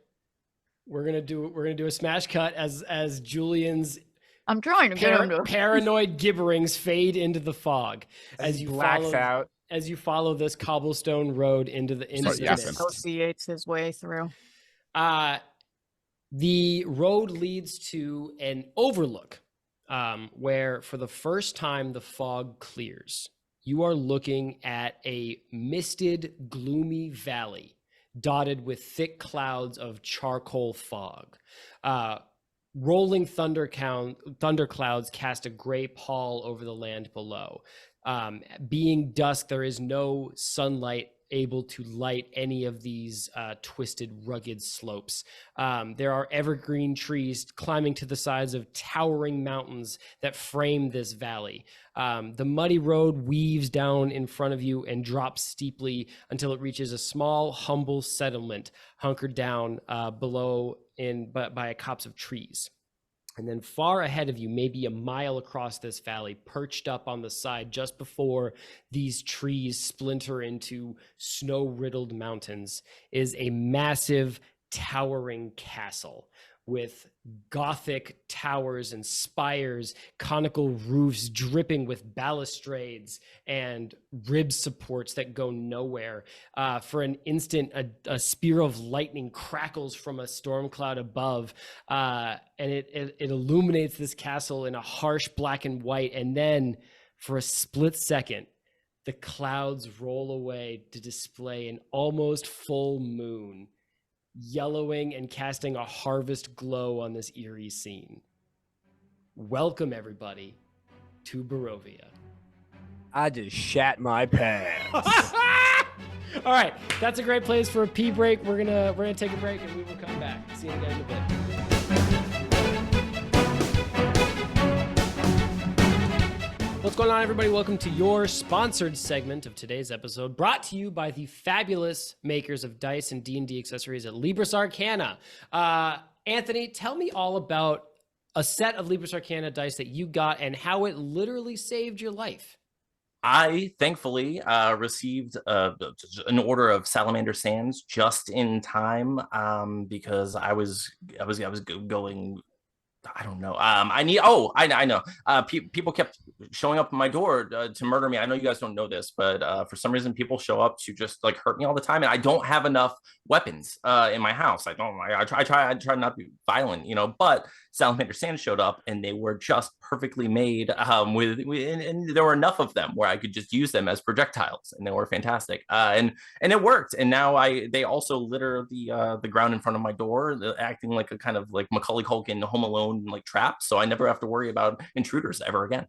We're gonna do a smash cut as Julian's I'm trying to get him to. paranoid gibberings fade into the fog as you blacks follow out. as you follow this cobblestone road into the Start the yapping. mist. Associates his way through. The road leads to an overlook where, for the first time, the fog clears. You are looking at a misted, gloomy valley dotted with thick clouds of charcoal fog. Rolling thunder clouds cast a gray pall over the land below. Being dusk, there is no sunlight able to light any of these twisted, rugged slopes. There are evergreen trees climbing to the sides of towering mountains that frame this valley. The muddy road weaves down in front of you and drops steeply until it reaches a small, humble settlement hunkered down below by a copse of trees. And then far ahead of you, maybe a mile across this valley, perched up on the side just before these trees splinter into snow-riddled mountains, is a massive, towering castle with Gothic towers and spires, conical roofs dripping with balustrades and rib supports that go nowhere. For an instant, a spear of lightning crackles from a storm cloud above, and it illuminates this castle in a harsh black and white. And then, for a split second, the clouds roll away to display an almost full moon, yellowing and casting a harvest glow on this eerie scene. Welcome, everybody, to Barovia. I just shat my pants. All right, that's a great place for a pee break. We're gonna take a break and we will come back. See you again in a bit. What's going on, everybody? Welcome to your sponsored segment of today's episode, brought to you by the fabulous makers of dice and D&D accessories at Libris Arcana. Anthony, tell me all about a set of Libris Arcana dice that you got and how it literally saved your life. I thankfully received an order of salamander sands just in time because I was going. I don't know. I know. People kept showing up at my door to murder me. I know you guys don't know this, but for some reason, people show up to just like hurt me all the time, and I don't have enough weapons in my house. I try not to be violent, but salamander sand showed up and they were just perfectly made and there were enough of them where I could just use them as projectiles, and they were fantastic. And it worked. And now they also litter the ground in front of my door, acting like a kind of like Macaulay Culkin Home Alone like trap. So I never have to worry about intruders ever again.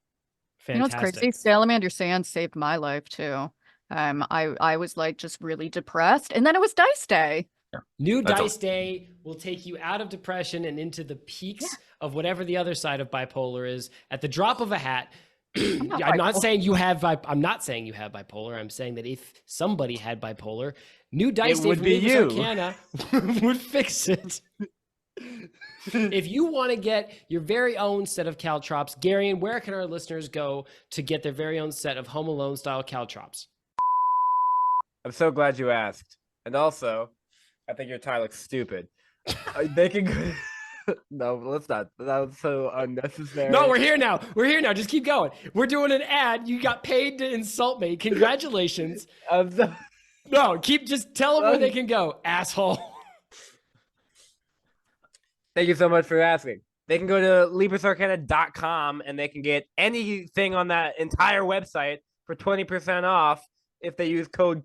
Fantastic. What's crazy? Salamander sand saved my life too. I was like just really depressed, and then it was dice day. New dice day will take you out of depression and into the peaks of whatever the other side of bipolar is at the drop of a hat. I'm not saying you have bipolar. I'm saying that if somebody had bipolar, new dice day from Libris Arcana would fix it. If you want to get your very own set of caltrops, Garion, where can our listeners go to get their very own set of Home Alone style caltrops? I'm so glad you asked. And also, I think your tie looks stupid. They can go... No, let's not. That was so unnecessary. No, we're here now. Just keep going. We're doing an ad. You got paid to insult me. Congratulations. No, just tell them where they can go, asshole. Thank you so much for asking. They can go to LibrisArcana.com and they can get anything on that entire website for 20% off if they use code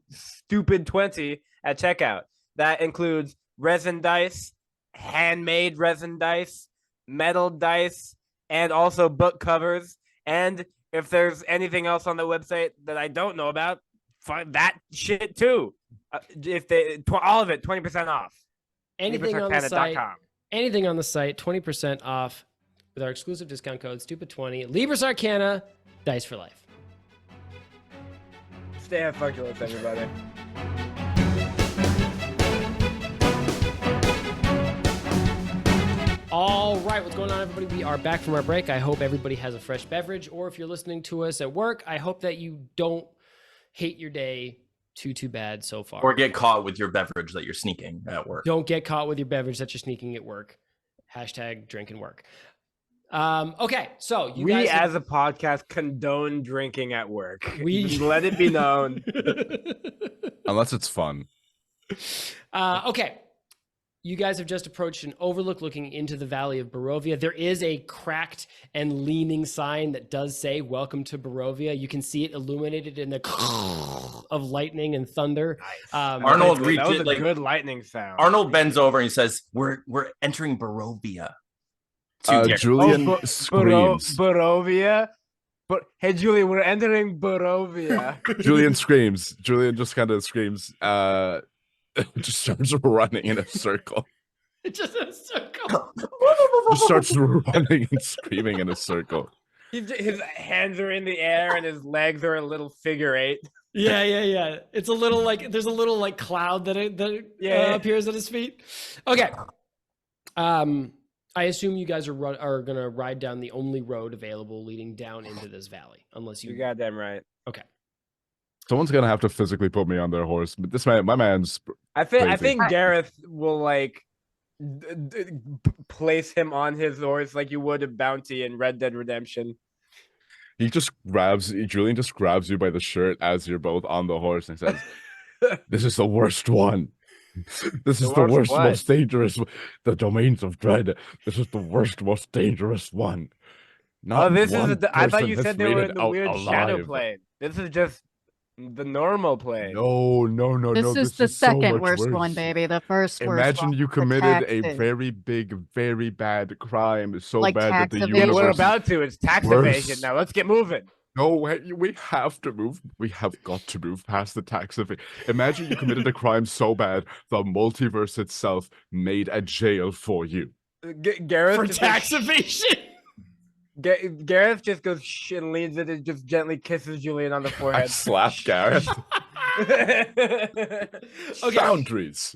STUPID20 at checkout. That includes resin dice, handmade resin dice, metal dice, and also book covers. And if there's anything else on the website that I don't know about, find that shit too. All of it, 20% off. Anything on the site. Anything on the site, 20% off with our exclusive discount code STUPID20. Libris Arcana, dice for life. Stay fabulous, everybody. All right, what's going on, everybody? We are back from our break. I hope everybody has a fresh beverage, or if you're listening to us at work, I hope that you don't hate your day too bad so far. Or get caught with your beverage that you're sneaking at work. Don't get caught with your beverage that you're sneaking at work. # drink and work. Okay, so we as a podcast condone drinking at work. We let it be known. Unless it's fun. Okay. You guys have just approached an overlook looking into the valley of Barovia. There is a cracked and leaning sign that does say, "Welcome to Barovia." You can see it illuminated in the of lightning and thunder. Nice. Arnold that was a good lightning sound. Arnold bends over and he says, "We're entering Barovia." Julian screams. Barovia? But hey, Julian, we're entering Barovia. Julian screams. Julian just kind of screams. Just starts running in a circle. Just in a circle. Just starts running and screaming in a circle. His hands are in the air and his legs are a little figure eight. Yeah. It's a little like there's a little like cloud that appears at his feet. Okay. I assume you guys are gonna ride down the only road available leading down into this valley, unless you. You're goddamn right. Okay. Someone's gonna have to physically put me on their horse, but my man's. I think Gareth will like place him on his horse like you would a bounty in Red Dead Redemption. Julian just grabs you by the shirt as you're both on the horse and says, "This is the worst one. This is the worst, most dangerous. The domains of dread. This is the worst, most dangerous one." I thought you said they were in the weird shadow plane. This is just the normal plane. No. This is the second worst one, baby. The first worst. Imagine you committed a very big, very bad crime, so like bad that the tax universe. We're about to. It's tax evasion now. Let's get moving. No, we have to move. We have got to move past the tax evasion. Imagine you committed a crime so bad the multiverse itself made a jail for you. Gareth for tax evasion. Gareth just goes shit and leans it and just gently kisses Julian on the forehead. I slap Gareth. Okay. Boundaries.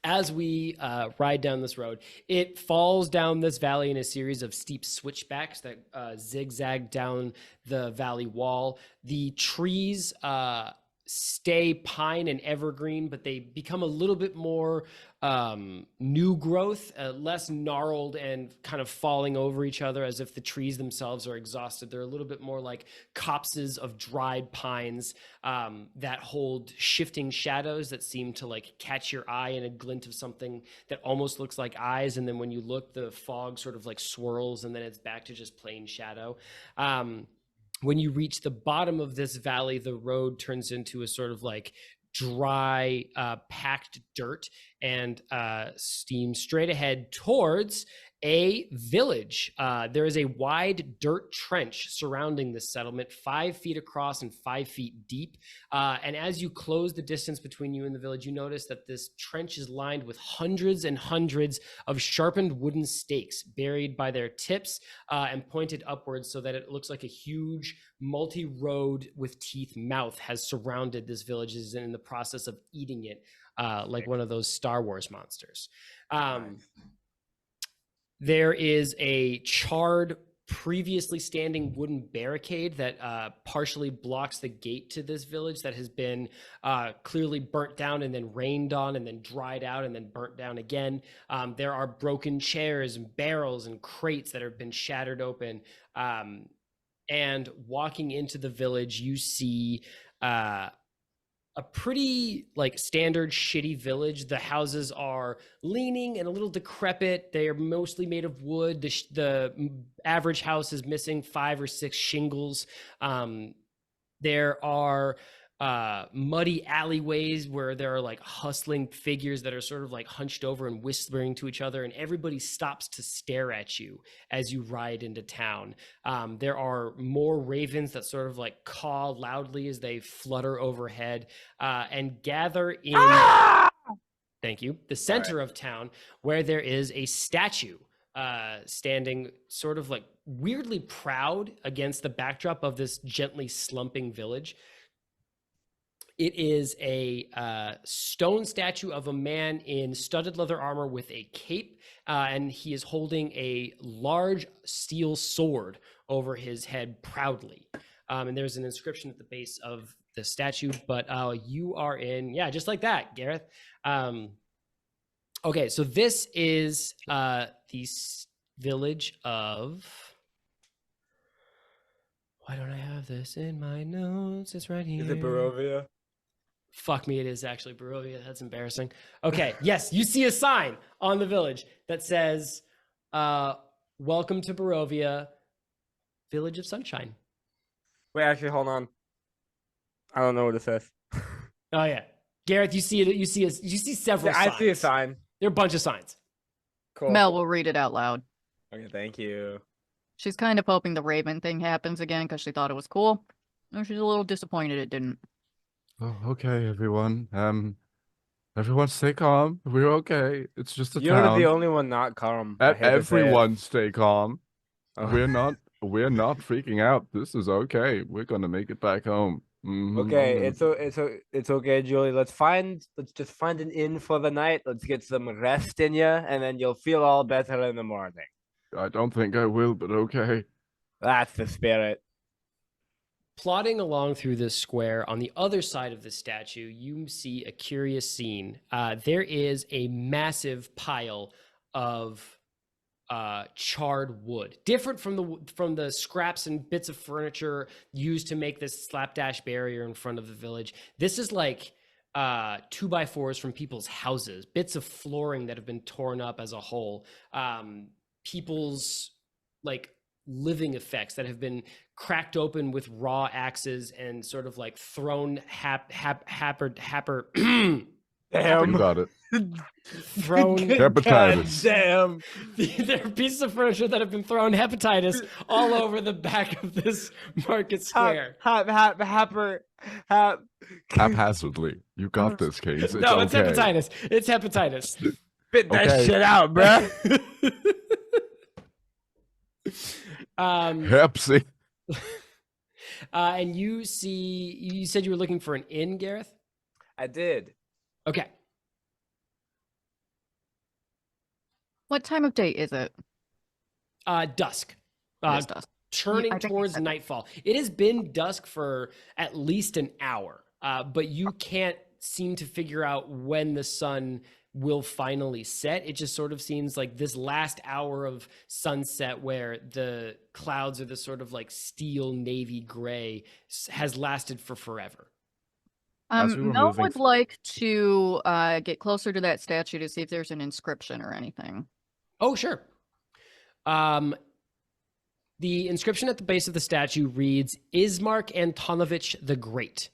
As we ride down this road, it falls down this valley in a series of steep switchbacks that zigzag down the valley wall. The trees stay pine and evergreen, but they become a little bit more new growth, less gnarled and kind of falling over each other as if the trees themselves are exhausted. They're a little bit more like copses of dried pines that hold shifting shadows that seem to like catch your eye in a glint of something that almost looks like eyes. And then when you look, the fog sort of like swirls and then it's back to just plain shadow. When you reach the bottom of this valley, the road turns into a sort of like dry, packed dirt and steams straight ahead towards a village. There is a wide dirt trench surrounding this settlement, 5 feet across and 5 feet deep. And as you close the distance between you and the village, you notice that this trench is lined with hundreds and hundreds of sharpened wooden stakes buried by their tips and pointed upwards so that it looks like a huge multi-road with teeth mouth has surrounded this village, is in the process of eating it like one of those Star Wars monsters. There is a charred, previously standing wooden barricade that partially blocks the gate to this village that has been clearly burnt down and then rained on and then dried out and then burnt down again. There are broken chairs and barrels and crates that have been shattered open. And walking into the village, you see a pretty like standard shitty village. The houses are leaning and a little decrepit. They are mostly made of wood. The average house is missing 5 or 6 shingles. There are muddy alleyways where there are like hustling figures that are sort of like hunched over and whispering to each other, and everybody stops to stare at you as you ride into town. There are more ravens that sort of like caw loudly as they flutter overhead and gather in thank you, the center of town, where there is a statue standing sort of like weirdly proud against the backdrop of this gently slumping village. It is a stone statue of a man in studded leather armor with a cape, and he is holding a large steel sword over his head proudly. And there's an inscription at the base of the statue, but you are in, yeah, just like that, Gareth. Okay, so this is the village of... Why don't I have this in my notes? It's right here. Is it Barovia? Fuck me, it is actually Barovia. That's embarrassing. Okay, yes, you see a sign on the village that says, welcome to Barovia, Village of Sunshine. Wait, actually, hold on. I don't know what it says. Oh, yeah. Gareth, you see it. You see several signs. I see a sign. There are a bunch of signs. Cool. Mel will read it out loud. Okay, thank you. She's kind of hoping the Raven thing happens again because she thought it was cool. And she's a little disappointed it didn't. Oh, okay, everyone. Everyone stay calm. We're okay. It's just a You're town. the only one not calm. I hate to say it. Everyone stay calm. Oh. We're not freaking out. This is okay. We're gonna make it back home. Okay, it's okay, Julie. Let's just find an inn for the night. Let's get some rest in you, and then you'll feel all better in the morning. I don't think I will, but okay. That's the spirit. Plodding along through this square, on the other side of the statue, you see a curious scene. There is a massive pile of charred wood, different from the scraps and bits of furniture used to make this slapdash barrier in front of the village. This is like 2x4s from people's houses, bits of flooring that have been torn up as a whole, people's like living effects that have been cracked open with raw axes and sort of like thrown Damn. Got it. thrown Hepatitis. Damn. There are pieces of furniture that have been thrown hepatitis all over the back of this market square. Haphazardly. You got this, Case. It's No, it's okay. hepatitis. It's hepatitis. Spit that Okay. shit out, bruh. Hepsy. And you said you were looking for an inn, Gareth? I did. Okay. What time of day is it? Dusk. It is dusk. Turning I think I towards said that. nightfall. It has been dusk for at least an hour. but you can't seem to figure out when the sun will finally set. It just sort of seems like this last hour of sunset where the clouds are the sort of like steel navy gray has lasted for forever. As we were Mel moving would like to get closer to that statue to see if there's an inscription or anything. Oh, sure. The inscription at the base of the statue reads, Ismark Antonovich the Great,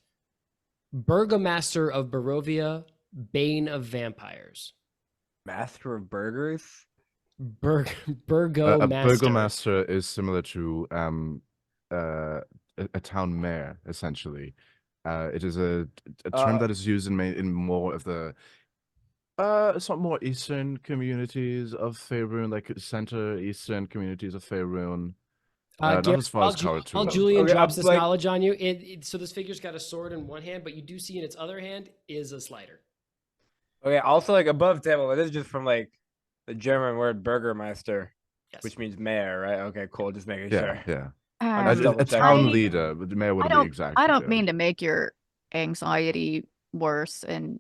Burgomaster of Barovia, Bane of Vampires. Master of burgers. Burgomaster. A burgomaster is similar to a town mayor, essentially. It is a term that is used in more of the some more eastern communities of Faerun, like center eastern communities of Faerun. Not Garrett, as far as Karatul. while Julian Okay, drops this like- knowledge on you, so this figure's got a sword in one hand, but you do see in its other hand is a slider. Okay, also like above table, it is just from like the German word Burgermeister, Yes. which means mayor, right? Okay, cool. Just making Yeah, sure. yeah. I A, just double a checked. town leader, but the mayor I wouldn't be don't, exactly. I don't sure. mean to make your anxiety worse, and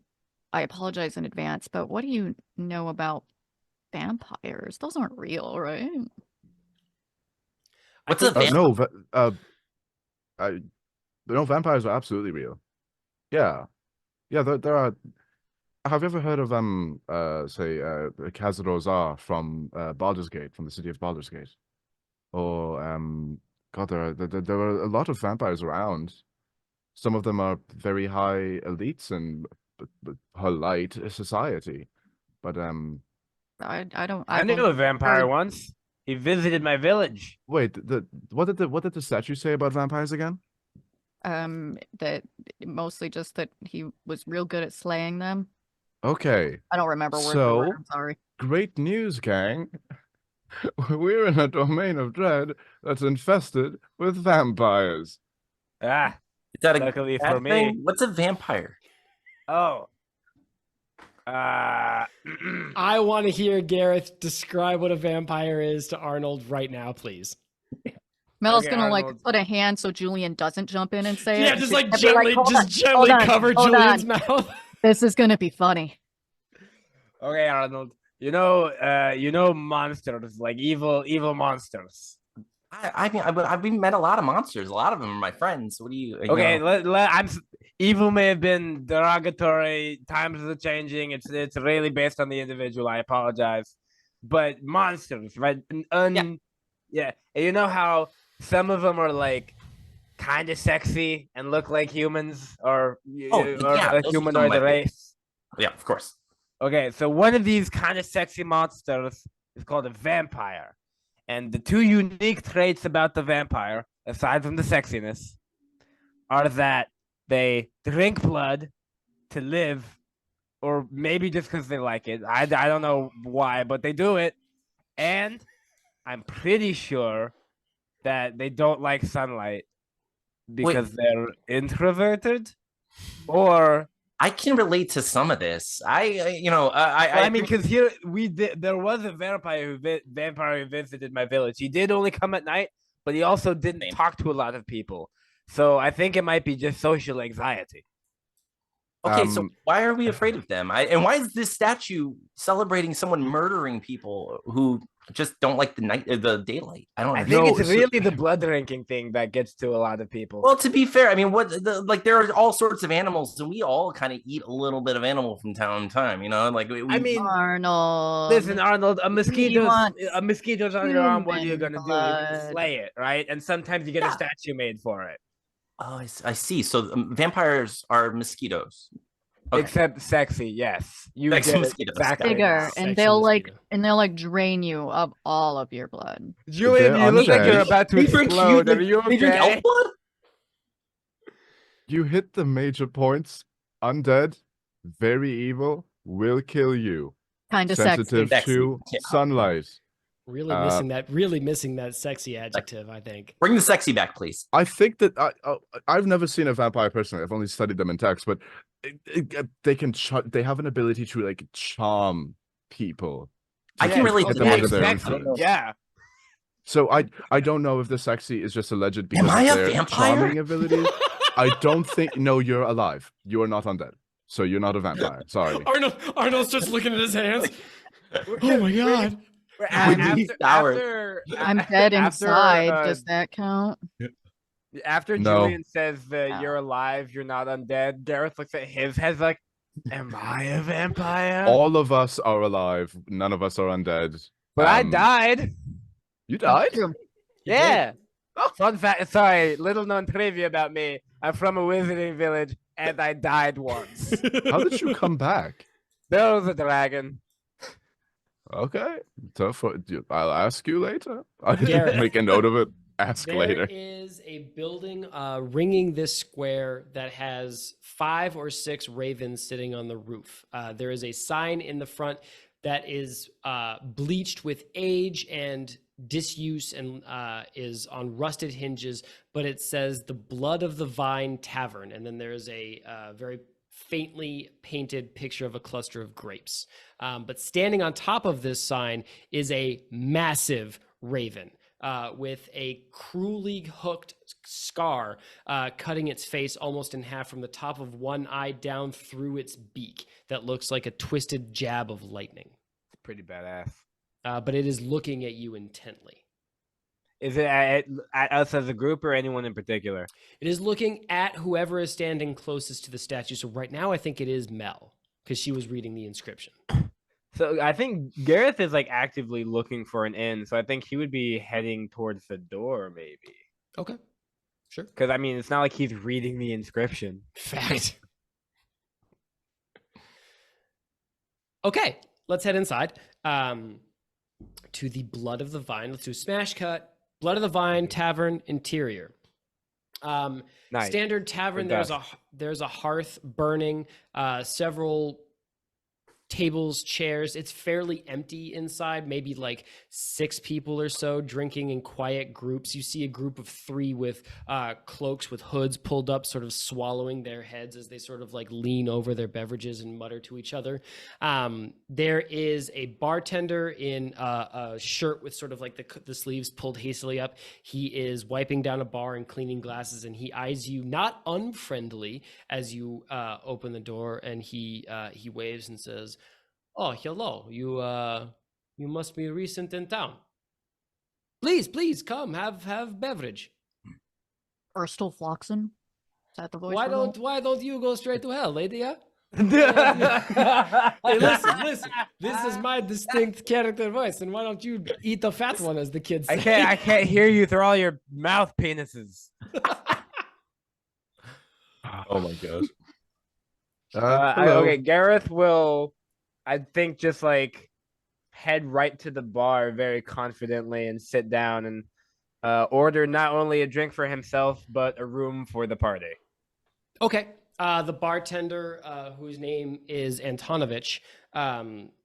I apologize in advance, but what do you know about vampires? Those aren't real, right? What's a vampire? No, vampires are absolutely real. Yeah, yeah. There are. Have you ever heard of say Khazad-dûr from Baldur's Gate, from the city of Baldur's Gate? Or God, there are a lot of vampires around. Some of them are very high elites and polite society, but I don't. I knew a vampire once. He visited my village. wait, what did the statue say about vampires again? That mostly just that he was real good at slaying them. Okay, I don't remember word for So- word, I'm sorry. great news, gang. We're in a domain of dread that's infested with vampires. Ah, Is that a luckily bad for me. thing? What's a vampire? Oh. I want to hear Gareth describe what a vampire is to Arnold right now, please. Mel's Okay, gonna like Arnold. put a hand so Julian doesn't jump in and say it. Yeah, and just she's like gonna be gently, "Hold just on, gently hold on, cover hold Julian's on. mouth. This is gonna be funny." Okay, Arnold. You know monsters, like evil monsters. I mean, I've met a lot of monsters. A lot of them are my friends. What do you? Okay, know? evil may have been derogatory. Times are changing. It's really based on the individual. I apologize, but monsters, right? Yeah. And you know how some of them are like kind of sexy and look like humans, or yeah, or those a are some of humanoid my- race. Yeah, of course. Okay, so one of these kind of sexy monsters is called a vampire. And the two unique traits about the vampire, aside from the sexiness, are that they drink blood to live, or maybe just because they like it. I don't know why, but they do it. And I'm pretty sure that they don't like sunlight because they're introverted, or I can relate to some of this. I mean, because here there was a vampire who visited my village. He did only come at night, but he also didn't talk to a lot of people. So I think it might be just social anxiety. Okay, so why are we afraid of them? And why is this statue celebrating someone murdering people who just don't like the daylight? I don't I understand. think it's really the blood drinking thing that gets to a lot of people. Well, to be fair, I mean, there are all sorts of animals, and we all kind of eat a little bit of animal from time to time. You know, like I mean, Arnold. listen, Arnold, a mosquito's on your arm. What are you human gonna do? You're gonna blood. slay it, right? And sometimes you get a statue made for it. Oh, I see. So vampires are mosquitoes. Okay. Except sexy, yes. You Sexy get it mosquitoes. exactly. Bigger, Sexy and they'll mosquito. like drain you of all of your blood. Julian, They're you look like you're undead. about to They drink explode. Are you They drink okay? elf blood? You hit the major points. Undead, very evil, will kill you. Kind of Sensitive sexy. to Yeah. sunlight. Really missing that sexy adjective, I think. Bring the sexy back, please. I think that I've never seen a vampire personally. I've only studied them in text, but they have an ability to like charm people. I can relate hit to them that. under their Sexy, influence. yeah. So I don't know if the sexy is just alleged because Am I of a their vampire? charming abilities. I don't think. No, you're alive. You are not undead. So you're not a vampire. Sorry. Arnold's just looking at his hands. Oh my god. I'm dead inside. Does that count? After No. Julian says that you're alive, you're not undead, Gareth looks at his head like, am I a vampire? All of us are alive. None of us are undead. But I died. You died? Yeah. Fun fact. Sorry, little known trivia about me. I'm from a wizarding village, and I died once. How did you come back? There was a dragon. Okay. Tough. I'll ask you later. I'll Gareth. make a note of it. Ask There later. is a building ringing this square that has 5 or 6 ravens sitting on the roof. There is a sign in the front that is bleached with age and disuse and is on rusted hinges, but it says the Blood of the Vine Tavern. And then there is a very faintly painted picture of a cluster of grapes. But standing on top of this sign is a massive raven. With a cruelly hooked scar cutting its face almost in half from the top of one eye down through its beak that looks like a twisted jab of lightning. It's pretty badass. But it is looking at you intently. Is it at us as a group or anyone in particular? It is looking at whoever is standing closest to the statue. So right now I think it is Mel, because she was reading the inscription. So I think Gareth is like actively looking for an inn. So I think he would be heading towards the door, maybe. Okay, sure. Because I mean, it's not like he's reading the inscription. Fact. Okay, let's head inside to the Blood of the Vine. Let's do a smash cut. Blood of the Vine Tavern interior. Nice. Standard tavern. There's a hearth burning. Several tables, chairs. It's fairly empty inside, maybe like 6 people or so drinking in quiet groups. You see a group of 3 with cloaks with hoods pulled up, sort of swallowing their heads as they sort of like lean over their beverages and mutter to each other. There is a bartender in a shirt with sort of like the sleeves pulled hastily up. He is wiping down a bar and cleaning glasses, and he eyes you not unfriendly as you open the door, and he waves and says, "Oh, hello. You must be recent in town. Please come have beverage." Urstel Floxen? Is that the voice? Why we're don't you go straight to hell, lady? Hey, listen. This is my distinct character voice, and why don't you eat the fat one, as the kids say? I can't hear you through all your mouth penises. Oh my god. Okay, Gareth will, I think, just like head right to the bar very confidently and sit down and order not only a drink for himself but a room for the party. Okay. The bartender, whose name is Antonovich,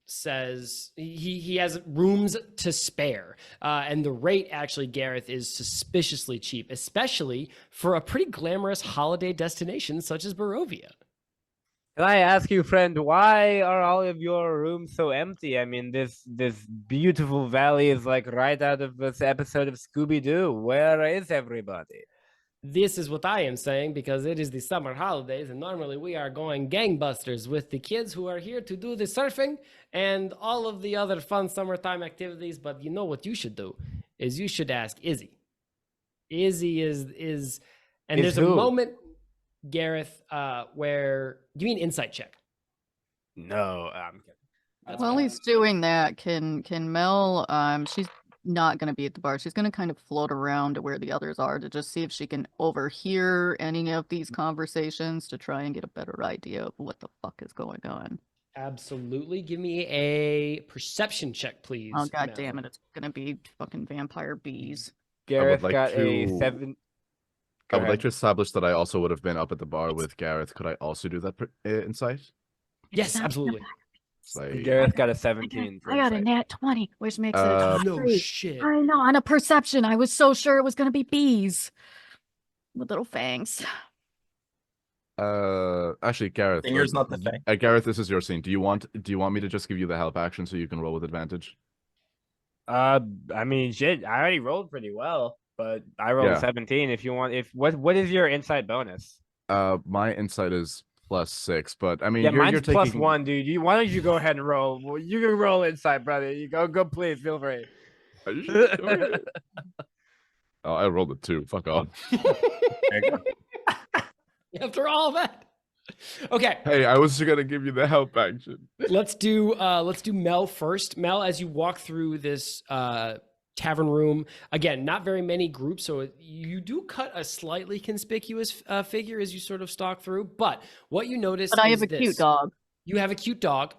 says he has rooms to spare. And the rate, actually, Gareth, is suspiciously cheap, especially for a pretty glamorous holiday destination such as Barovia. Can I ask you, friend, why are all of your rooms so empty? I mean, this beautiful valley is like right out of this episode of Scooby-Doo. Where is everybody? This is what I am saying, because it is the summer holidays, and normally we are going gangbusters with the kids who are here to do the surfing and all of the other fun summertime activities. But you know what you should do is you should ask Izzy. Izzy is and Is there's who? a moment, Gareth, where you mean insight check. No, I'm kidding. That's While fine. he's doing that, can Mel? She's not going to be at the bar. She's going to kind of float around to where the others are to just see if she can overhear any of these conversations to try and get a better idea of what the fuck is going on. Absolutely. Give me a perception check, please. Oh god Mel. damn it! It's going to be fucking vampire bees. Gareth like got a to- 7. I would like to establish that I also would have been up at the bar with Gareth. Could I also do that insight? Yes, absolutely. It's like, Gareth got a 17. for I got a insight. nat 20, which makes it Uh, a No three. shit. I know, on a perception, I was so sure it was going to be bees with little fangs. actually, Gareth. Finger's not the thing. Gareth, this is your scene. Do you want me to just give you the help action so you can roll with advantage? I mean, shit, I already rolled pretty well, but I rolled Yeah. 17. If you want, what is your insight bonus? My insight is +6, but I mean, Yeah, you're mine's taking +1, dude. Why don't you go ahead and roll? Well, you can roll inside, brother. You go, please. Feel free. Are you sure? Okay. Oh, I rolled a 2. Fuck off. After all that. Okay. Hey, I was gonna give you the help action. Let's do Mel first. Mel, as you walk through this tavern room, again, not very many groups, so you do cut a slightly conspicuous figure as you sort of stalk through. But what you notice But I is have a this. cute dog. You have a cute dog.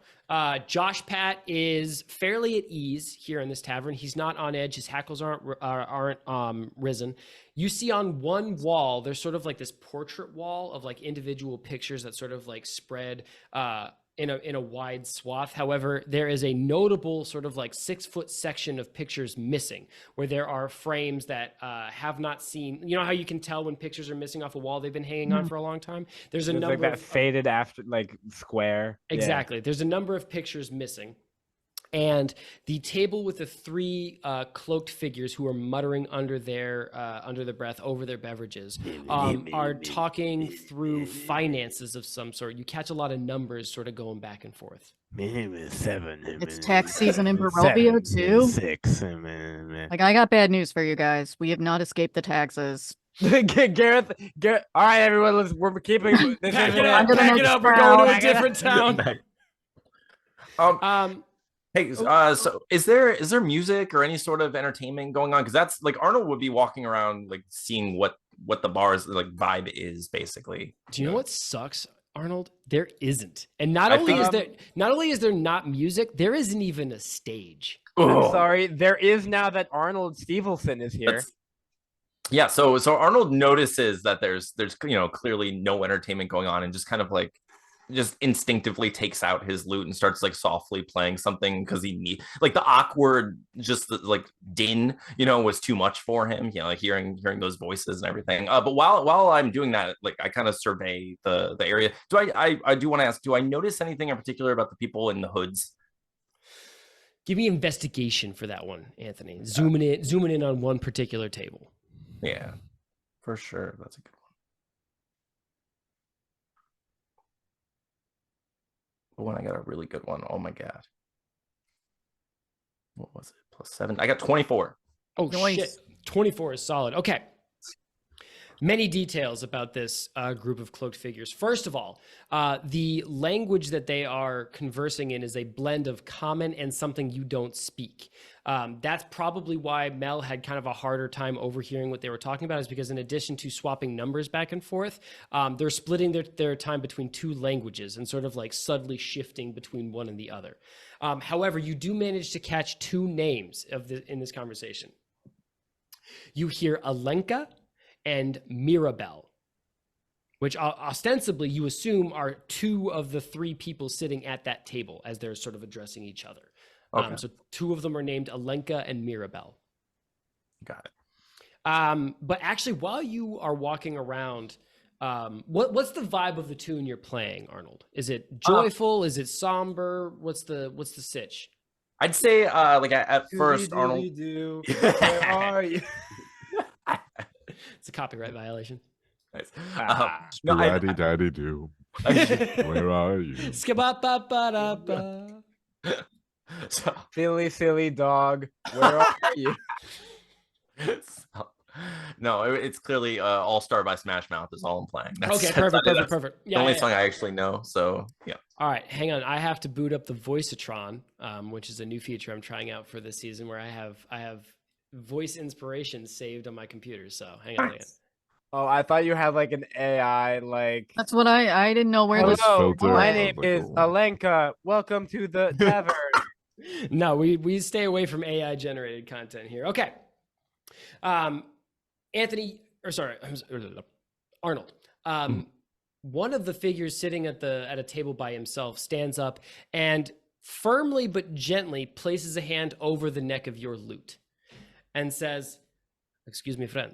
Josh Pat is fairly at ease here in this tavern. He's not on edge. His hackles aren't risen. You see on one wall, there's sort of like this portrait wall of like individual pictures that sort of like spread in a wide swath. However, there is a notable sort of like 6-foot section of pictures missing, where there are frames that have not seen. You know how you can tell when pictures are missing off a wall they've been hanging on for a long time? There's a number like that of faded after like square. exactly. There's a number of pictures missing. And the table with the 3 cloaked figures who are muttering under their breath over their beverages are talking through finances of some sort. You catch a lot of numbers sort of going back and forth. 7. It's tax season in Barovia too. 6. Like, I got bad news for you guys. We have not escaped the taxes. Gareth. All right, everyone. We're keeping this. Pack it I'm up. gonna Pack make it up. We're sprout. going to a different town. Hey, so is there music or any sort of entertainment going on? Because that's like Arnold would be walking around like seeing what the bar's like vibe is basically. Do you know what sucks, Arnold? There isn't. And not only is there not music, there isn't even a stage. I'm sorry. There is now that Arnold Stevenson is here. Yeah, so Arnold notices that there's clearly no entertainment going on, and just kind of like just instinctively takes out his lute and starts like softly playing something because he need like the awkward just like din was too much for him, like hearing those voices and everything. But while I'm doing that, like I kind of survey the area. I do want to ask, do I notice anything in particular about the people in the hoods? Give me investigation for that one, Anthony. Zooming in on one particular table. Yeah, for sure. That's a good one. But when I got a really good one, oh my god. What was it? +7. I got 24. Oh, Nice. shit. 24 is solid. Okay. Many details about this group of cloaked figures. First of all, the language that they are conversing in is a blend of common and something you don't speak. That's probably why Mel had kind of a harder time overhearing what they were talking about, is because in addition to swapping numbers back and forth, they're splitting their time between 2 languages and sort of like subtly shifting between one and the other. However, you do manage to catch 2 names in this conversation. You hear Alenka and Mirabelle, which ostensibly you assume are 2 of the 3 people sitting at that table as they're sort of addressing each other. Okay. So 2 of them are named Alenka and Mirabelle. Got it. But actually, while you are walking around, what's the vibe of the tune you're playing, Arnold? Is it joyful? Is it somber? What's the sitch? I'd say like at first, Arnold. Where are you? It's a copyright violation. Nice. No, daddy do. Where are you? Skabba-ba-ba-da-ba. So, Silly dog. Where are you? no, it's clearly All Star by Smash Mouth is all I'm playing. Okay, perfect. The only song I actually know. So yeah. All right, hang on. I have to boot up the Voicetron, which is a new feature I'm trying out for this season, where I have voice inspiration saved on my computer. So hang on a second. Oh, I thought you had like an AI like. That's what I didn't know where this. Hello, filter my was name like is a- Alenka. Welcome to the tavern. No, we stay away from AI generated content here. Okay. Arnold. One of the figures sitting at a table by himself stands up and firmly but gently places a hand over the neck of your lute and says, "Excuse me, friend.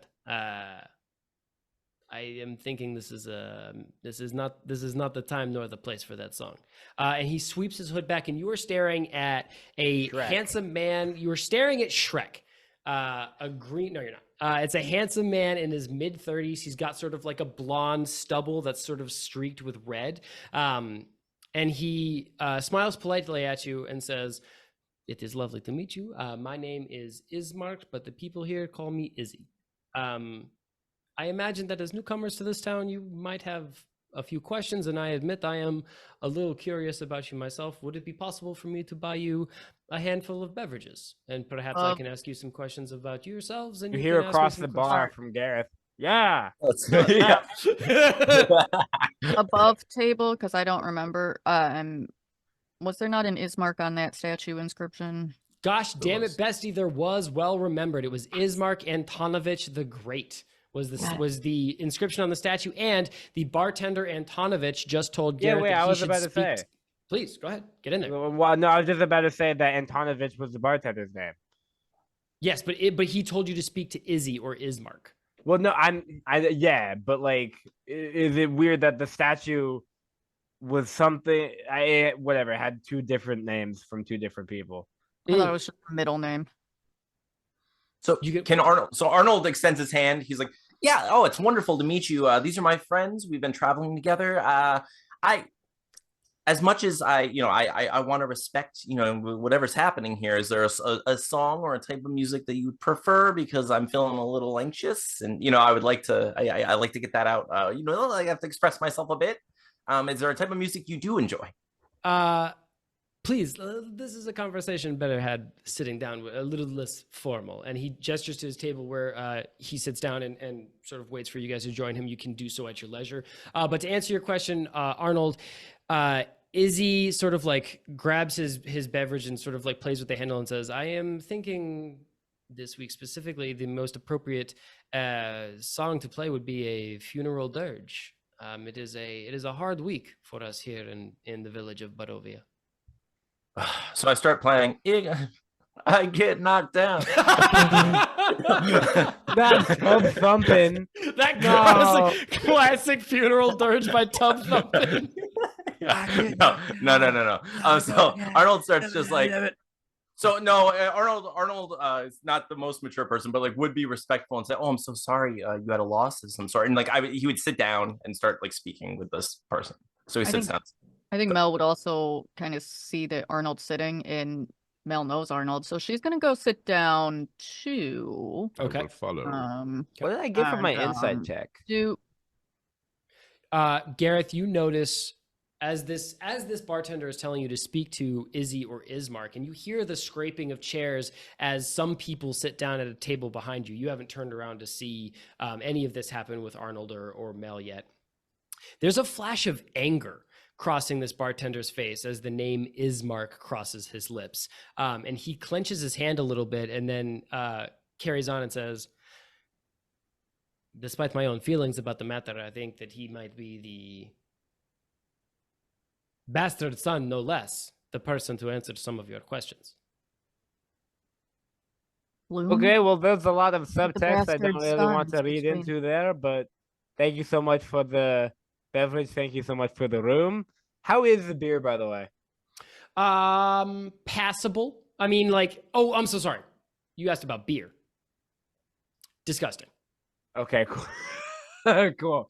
I am thinking this is not the time nor the place for that song." And he sweeps his hood back, and you are staring at a Shrek. handsome man. You are staring at Shrek. a green. No, you're not. It's a handsome man in his mid-30s. He's got sort of like a blonde stubble that's sort of streaked with red. And he smiles politely at you and says, "It is lovely to meet you. My name is Ismark, but the people here call me Izzy. I imagine that as newcomers to this town, you might have a few questions, and I admit I am a little curious about you myself. Would it be possible for me to buy you a handful of beverages? And perhaps I can ask you some questions about yourselves, and You you hear can ask me across some the questions." bar from Gareth. Yeah. Yeah. Above table, because I don't remember. Was there not an Ismark on that statue inscription? Gosh There damn it, was. Bestie, there was. Well remembered. It was Ismark Antonovich the Great was the inscription on the statue, and the bartender Antonovich just told Garrett wait, that I he was should about to speak. say. Please go ahead, get in there. Well, no, I was just about to say that Antonovich was the bartender's name. Yes, but he told you to speak to Izzy or Ismark. Well, no, yeah, but like, is it weird that the statue was something? Whatever, it had two different names from two different people. I thought it was just a middle name. So You can Arnold? So Arnold extends his hand. He's like, "Yeah, oh, it's wonderful to meet you. These are my friends. We've been traveling together. As much as I want to respect, whatever's happening here. Is there a song or a type of music that you would prefer? Because I'm feeling a little anxious, and I would like to. I like to get that out. I have to express myself a bit. Is there a type of music you do enjoy?" Please, this is a conversation better had sitting down, a little less formal. And he gestures to his table where he sits down and sort of waits for you guys to join him. You can do so at your leisure. But to answer your question, Arnold, Izzy sort of like grabs his beverage and sort of like plays with the handle and says, "I am thinking this week specifically the most appropriate song to play would be a funeral dirge. It is a hard week for us here in the village of Barovia." So I start playing. I get knocked down. That's Tub Thumping. That No. classic funeral dirge by Tub Thumping. No. So Arnold starts just like. So no, Arnold is not the most mature person, but like would be respectful and say, "Oh, I'm so sorry. You had a loss. I'm sorry." And like he would sit down and start like speaking with this person. So he sits down. I think Mel would also kind of see that Arnold's sitting, and Mel knows Arnold, so she's gonna go sit down too. I Okay. will follow. What did I get for my And, insight check? Gareth, you notice as this bartender is telling you to speak to Izzy or Ismark, and you hear the scraping of chairs as some people sit down at a table behind you. You haven't turned around to see any of this happen with Arnold or Mel yet. There's a flash of anger crossing this bartender's face as the name Ismark crosses his lips. And he clenches his hand a little bit and then carries on and says, "Despite my own feelings about the matter, I think that he might be the bastard son, no less, the person to answer some of your questions." Bloom? Okay, well, there's a lot of subtext I bastard don't really want to sons read between- into there, but thank you so much for the beverage. Thank you so much for the room. How is the beer, by the way? Passable. I mean, like, oh, I'm so sorry. You asked about beer. Disgusting. Okay, cool. Cool.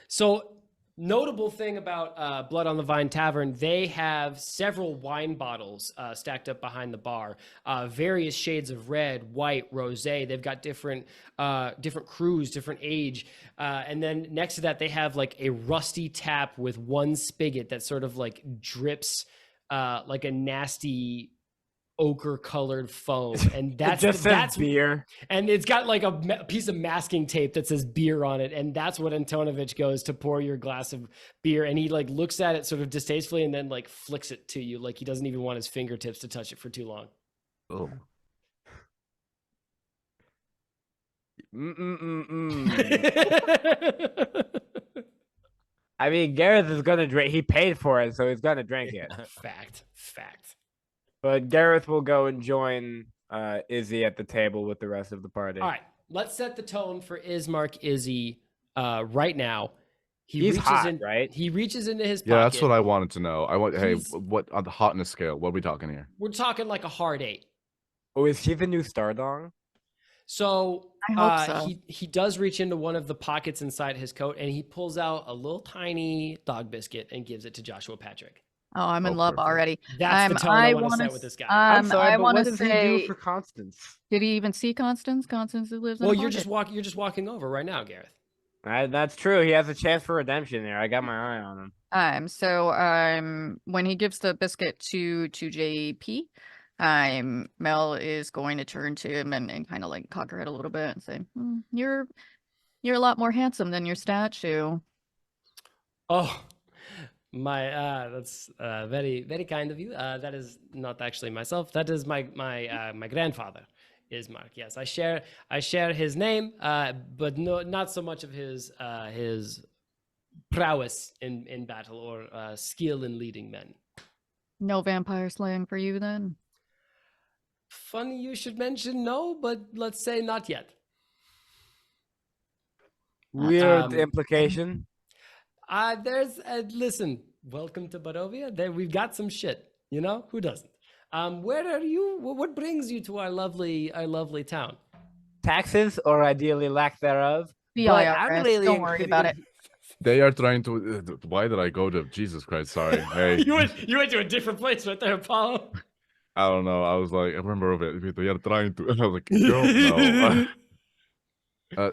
So, notable thing about Blood on the Vine Tavern, they have several wine bottles stacked up behind the bar, various shades of red, white, rosé. They've got different crews, different age, and then next to that they have like a rusty tap with one spigot that sort of like drips like a nasty ochre colored foam, and that's that's beer. And it's got like a piece of masking tape that says beer on it, and that's what Antonovich goes to pour your glass of beer, and he like looks at it sort of distastefully and then like flicks it to you like he doesn't even want his fingertips to touch it for too long. Oh. I mean, Gareth is gonna drink. He paid for it, so he's gonna drink it. Fact. But Gareth will go and join Izzy at the table with the rest of the party. All right, let's set the tone for Ismark Izzy right now. He's hot, right? He reaches into his pocket. Yeah, that's what I wanted to know. Hey, He's- what on the hotness scale? What are we talking here? We're talking like a hard 8. Oh, is he the new Stardong? So I hope so. he does reach into one of the pockets inside his coat, and he pulls out a little tiny dog biscuit and gives it to Joshua Patrick. Oh, I'm in Oh, love perfect. already. That's the tone I want to wanna set with this guy. I'm sorry, I but want what to does he do say, for Constance? did he even see Constance? Constance who lives in Well, a you're pocket. just walking over right now, Gareth. That's true. He has a chance for redemption there. I got my eye on him. When he gives the biscuit to JP, Mel is going to turn to him and kind of like cock her head a little bit and say, you're a lot more handsome than your statue. Oh, my that's very very kind of you. That is not actually myself. That is my grandfather, Ismark. Yes, I share his name, but not so much of his prowess in battle or skill in leading men. No vampire slaying for you then? Funny you should mention no, but let's say not yet. Weird implication. There's listen. Welcome to Barovia. There we've got some shit. You know who doesn't? Where are you? What brings you to our lovely town? Taxes, or ideally lack thereof. The But IRS, I'm really don't worry about it. They are trying to. Why did I go to Jesus Christ? Sorry. Hey, you went to a different place right there, Apollo. I don't know. I was like, I remember they are trying to. I was like, no.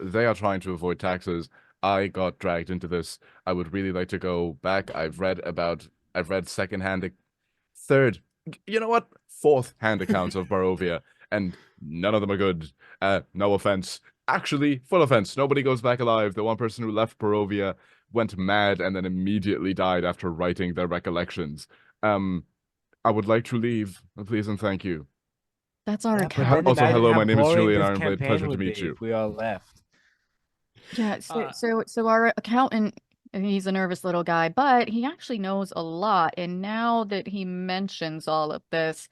They are trying to avoid taxes. I got dragged into this. I would really like to go back. I've read secondhand, third, you know what? Fourth-hand accounts of Barovia, and none of them are good. No offense. Actually, full offense. Nobody goes back alive. The one person who left Barovia went mad and then immediately died after writing their recollections. I would like to leave, please and thank you. That's our But account. then Also, imagine hello, how my name is boring Julian this Ironblade. campaign Pleasure to would meet be you. if we all left. Yeah, so our accountant, and he's a nervous little guy, but he actually knows a lot. And now that he mentions all of this,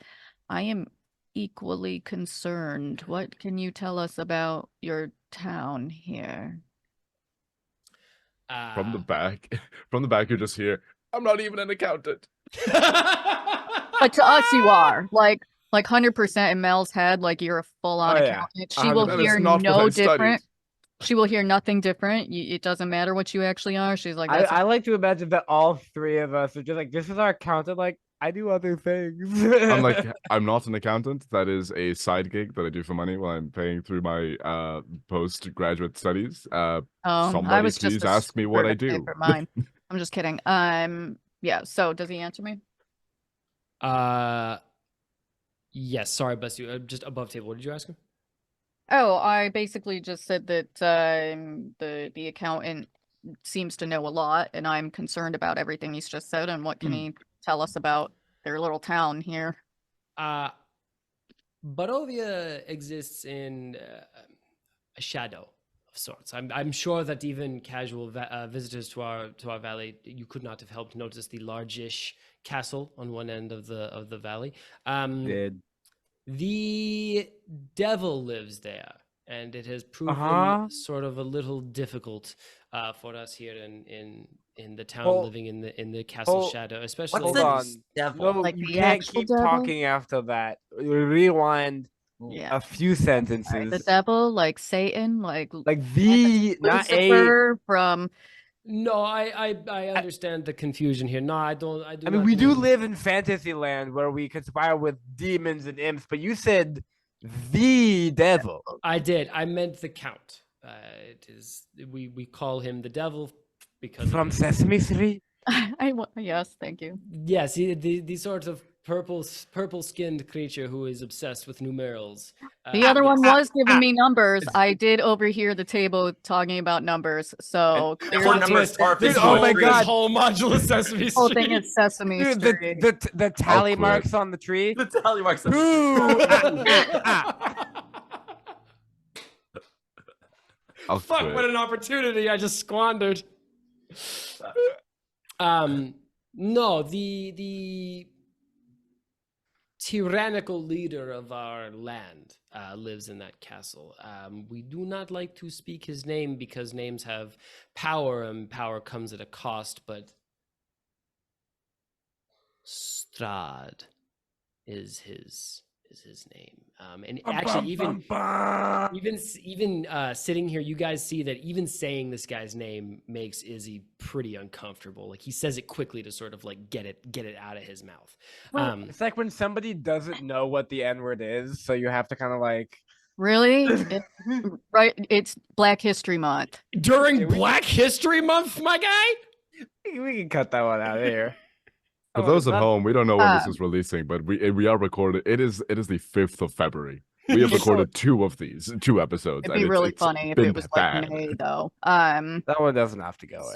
I am equally concerned. What can you tell us about your town here? From the back, you just hear, I'm not even an accountant. But to us, you are like 100% in Mel's head, like you're a full-on Oh, yeah. accountant. She will That is hear not what I no studied. different. She will hear nothing different. It doesn't matter what you actually are. She's like, that's I like to imagine that all three of us are just like, this is our accountant. Like, I do other things. I'm like, I'm not an accountant. That is a side gig that I do for money while I'm paying through my postgraduate studies. I Somebody was just please a ask me what I scooper to pay do. for mine. I'm just kidding. Yeah. So does he answer me? Yes. Sorry, Basu. Just above table. What did you ask him? Oh, I basically just said that the accountant seems to know a lot, and I'm concerned about everything he's just said. And what can he tell us about their little town here? Barovia exists in a shadow of sorts. I'm sure that even casual visitors to our valley, you could not have helped notice the largish castle on one end of the valley. Did. The devil lives there, and it has proven sort of a little difficult for us here in the town, living in the castle shadow, especially. What's Hold the on. devil? No, Like you the can't actual keep devil? talking after that. Rewind Yeah. a few sentences. The devil, like Satan, like the not a. Lucifer from. No, I understand the confusion here. No, I don't. I mean, we do live in fantasy land where we conspire with demons and imps, but you said the devil. I did. I meant the count. It is we call him the devil because From Sesame Street. Yes, thank you. Yes, the sort of purple skinned creature who is obsessed with numerals. The other one was giving me numbers. I did overhear the table talking about numbers. So And what numbers are this oh my whole, God. this whole module of Sesame whole Street. thing is Sesame Dude, Street. the tally quit. marks on the tree. The tally marks. I'll Fuck! quit. What an opportunity I just squandered. No, the tyrannical leader of our land lives in that castle. We do not like to speak his name because names have power, and power comes at a cost. But Strahd is his is his name. And actually, even sitting here, you guys see that even saying this guy's name makes Izzy pretty uncomfortable. Like he says it quickly to sort of like get it out of his mouth. It's like when somebody doesn't know what the N-word is, so you have to kind of like. Really? Right? It's Black History Month. During Black History Month, my guy? We can cut that one out of here. For those at home, we don't know when this is releasing, but we are recorded. It is the 5th of February. We have recorded 2 of these, 2 episodes. It'd be really funny if it was like May, though. That one doesn't have to go.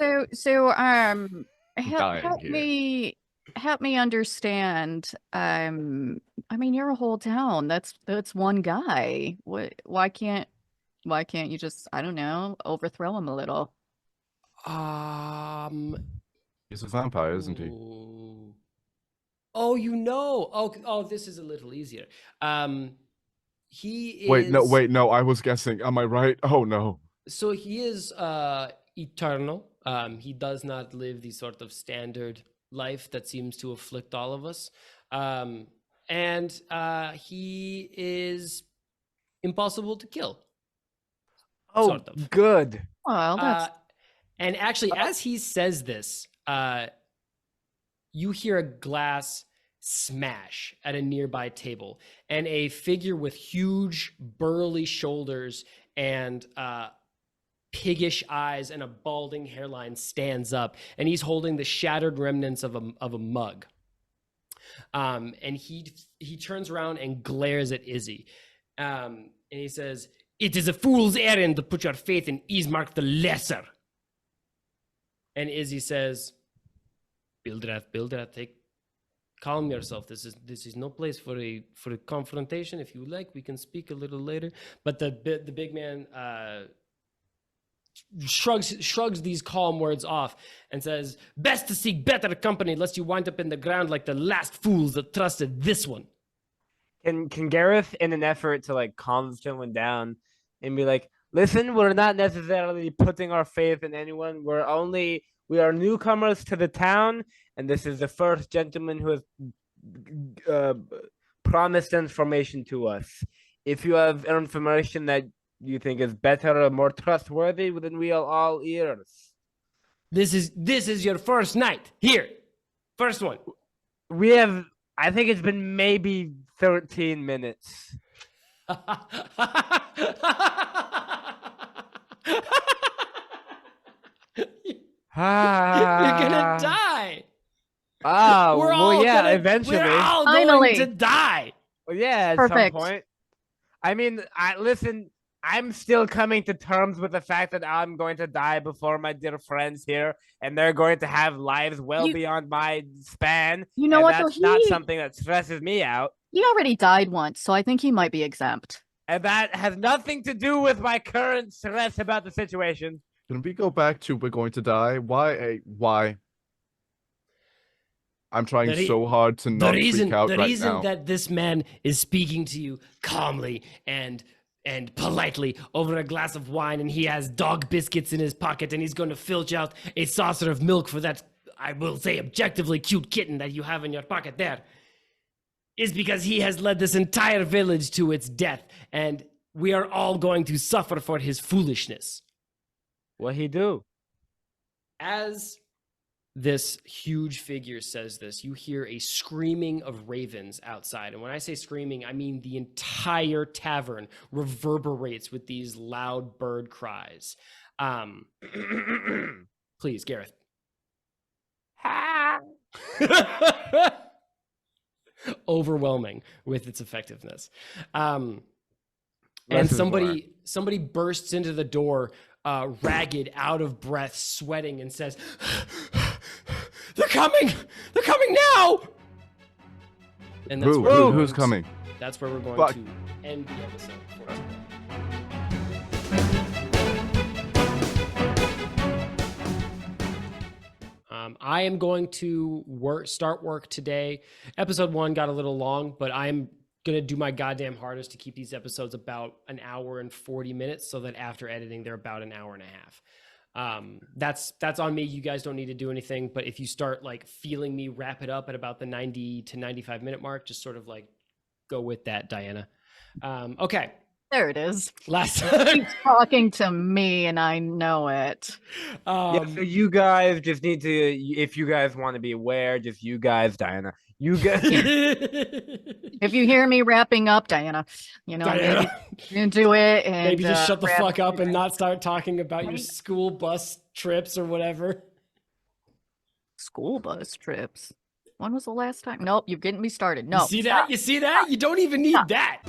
Help me understand. I mean, you're a whole town. That's one guy. Why can't you just, I don't know, overthrow him a little? He's a vampire, isn't he? Oh, this is a little easier. He is. Wait, no. I was guessing. Am I right? Oh no. So he is eternal. He does not live the sort of standard life that seems to afflict all of us. And he is impossible to kill. Oh, sort of. Good. Well, that's... and actually, as he says this, you hear a glass smash at a nearby table, and a figure with huge, burly shoulders and piggish eyes and a balding hairline stands up, and he's holding the shattered remnants of a mug. And he turns around and glares at Izzy, and he says, "It is a fool's errand to put your faith in Ismark the Lesser." And Izzy says, Bildrath, calm yourself. This is no place for a confrontation. If you like, we can speak a little later. But the big man shrugs these calm words off and says, "Best to seek better company, lest you wind up in the ground like the last fools that trusted this one." Can Gareth, in an effort to like calm someone down and be like, "Listen, we're not necessarily putting our faith in anyone. We are newcomers to the town, and this is the first gentleman who has promised information to us. If you have information that you think is better or more trustworthy, then we are all ears." This is your first night here. First one. I think it's been maybe 13 minutes. You're gonna die. Oh, eventually. We're all Finally. going to die. Well, yeah, at Perfect. some point. I mean, listen, I'm still coming to terms with the fact that I'm going to die before my dear friends here, and they're going to have lives beyond my span. You know what, that's though? not something that stresses me out. He already died once, so I think he might be exempt. And that has nothing to do with my current stress about the situation. Can we go back to we're going to die? Why? I'm trying so hard to not freak out right now. The reason that this man is speaking to you calmly and politely over a glass of wine, and he has dog biscuits in his pocket, and he's going to filch out a saucer of milk for that, I will say, objectively cute kitten that you have in your pocket there, is because he has led this entire village to its death, and we are all going to suffer for his foolishness. What he do? As this huge figure says this, you hear a screaming of ravens outside. And when I say screaming, I mean the entire tavern reverberates with these loud bird cries. Please, Gareth. Overwhelming with its effectiveness. And somebody bursts into the door, ragged, out of breath, sweating, and says, "They're coming! They're coming now!" And that's who's coming? That's where we're going to end the episode for today. I am going to start work today. Episode 1 got a little long, but I'm going to do my goddamn hardest to keep these episodes about an hour and 40 minutes so that after editing, they're about an hour and a half. That's on me. You guys don't need to do anything, but if you start like feeling me wrap it up at about the 90 to 95 minute mark, just sort of like go with that, Diana. Okay. There it is. Last He's talking to me, and I know it. Yeah, so you guys just need to, if you guys want to be aware, just you guys, Diana, you guys. If you hear me wrapping up, Diana, you know, Diana. maybe into it and Maybe just shut the wrap fuck up and everything. not start talking about your school bus trips or whatever. School bus trips. When was the last time? Nope, you're getting me started. No, You see that? You see that? You don't even need Stop. that.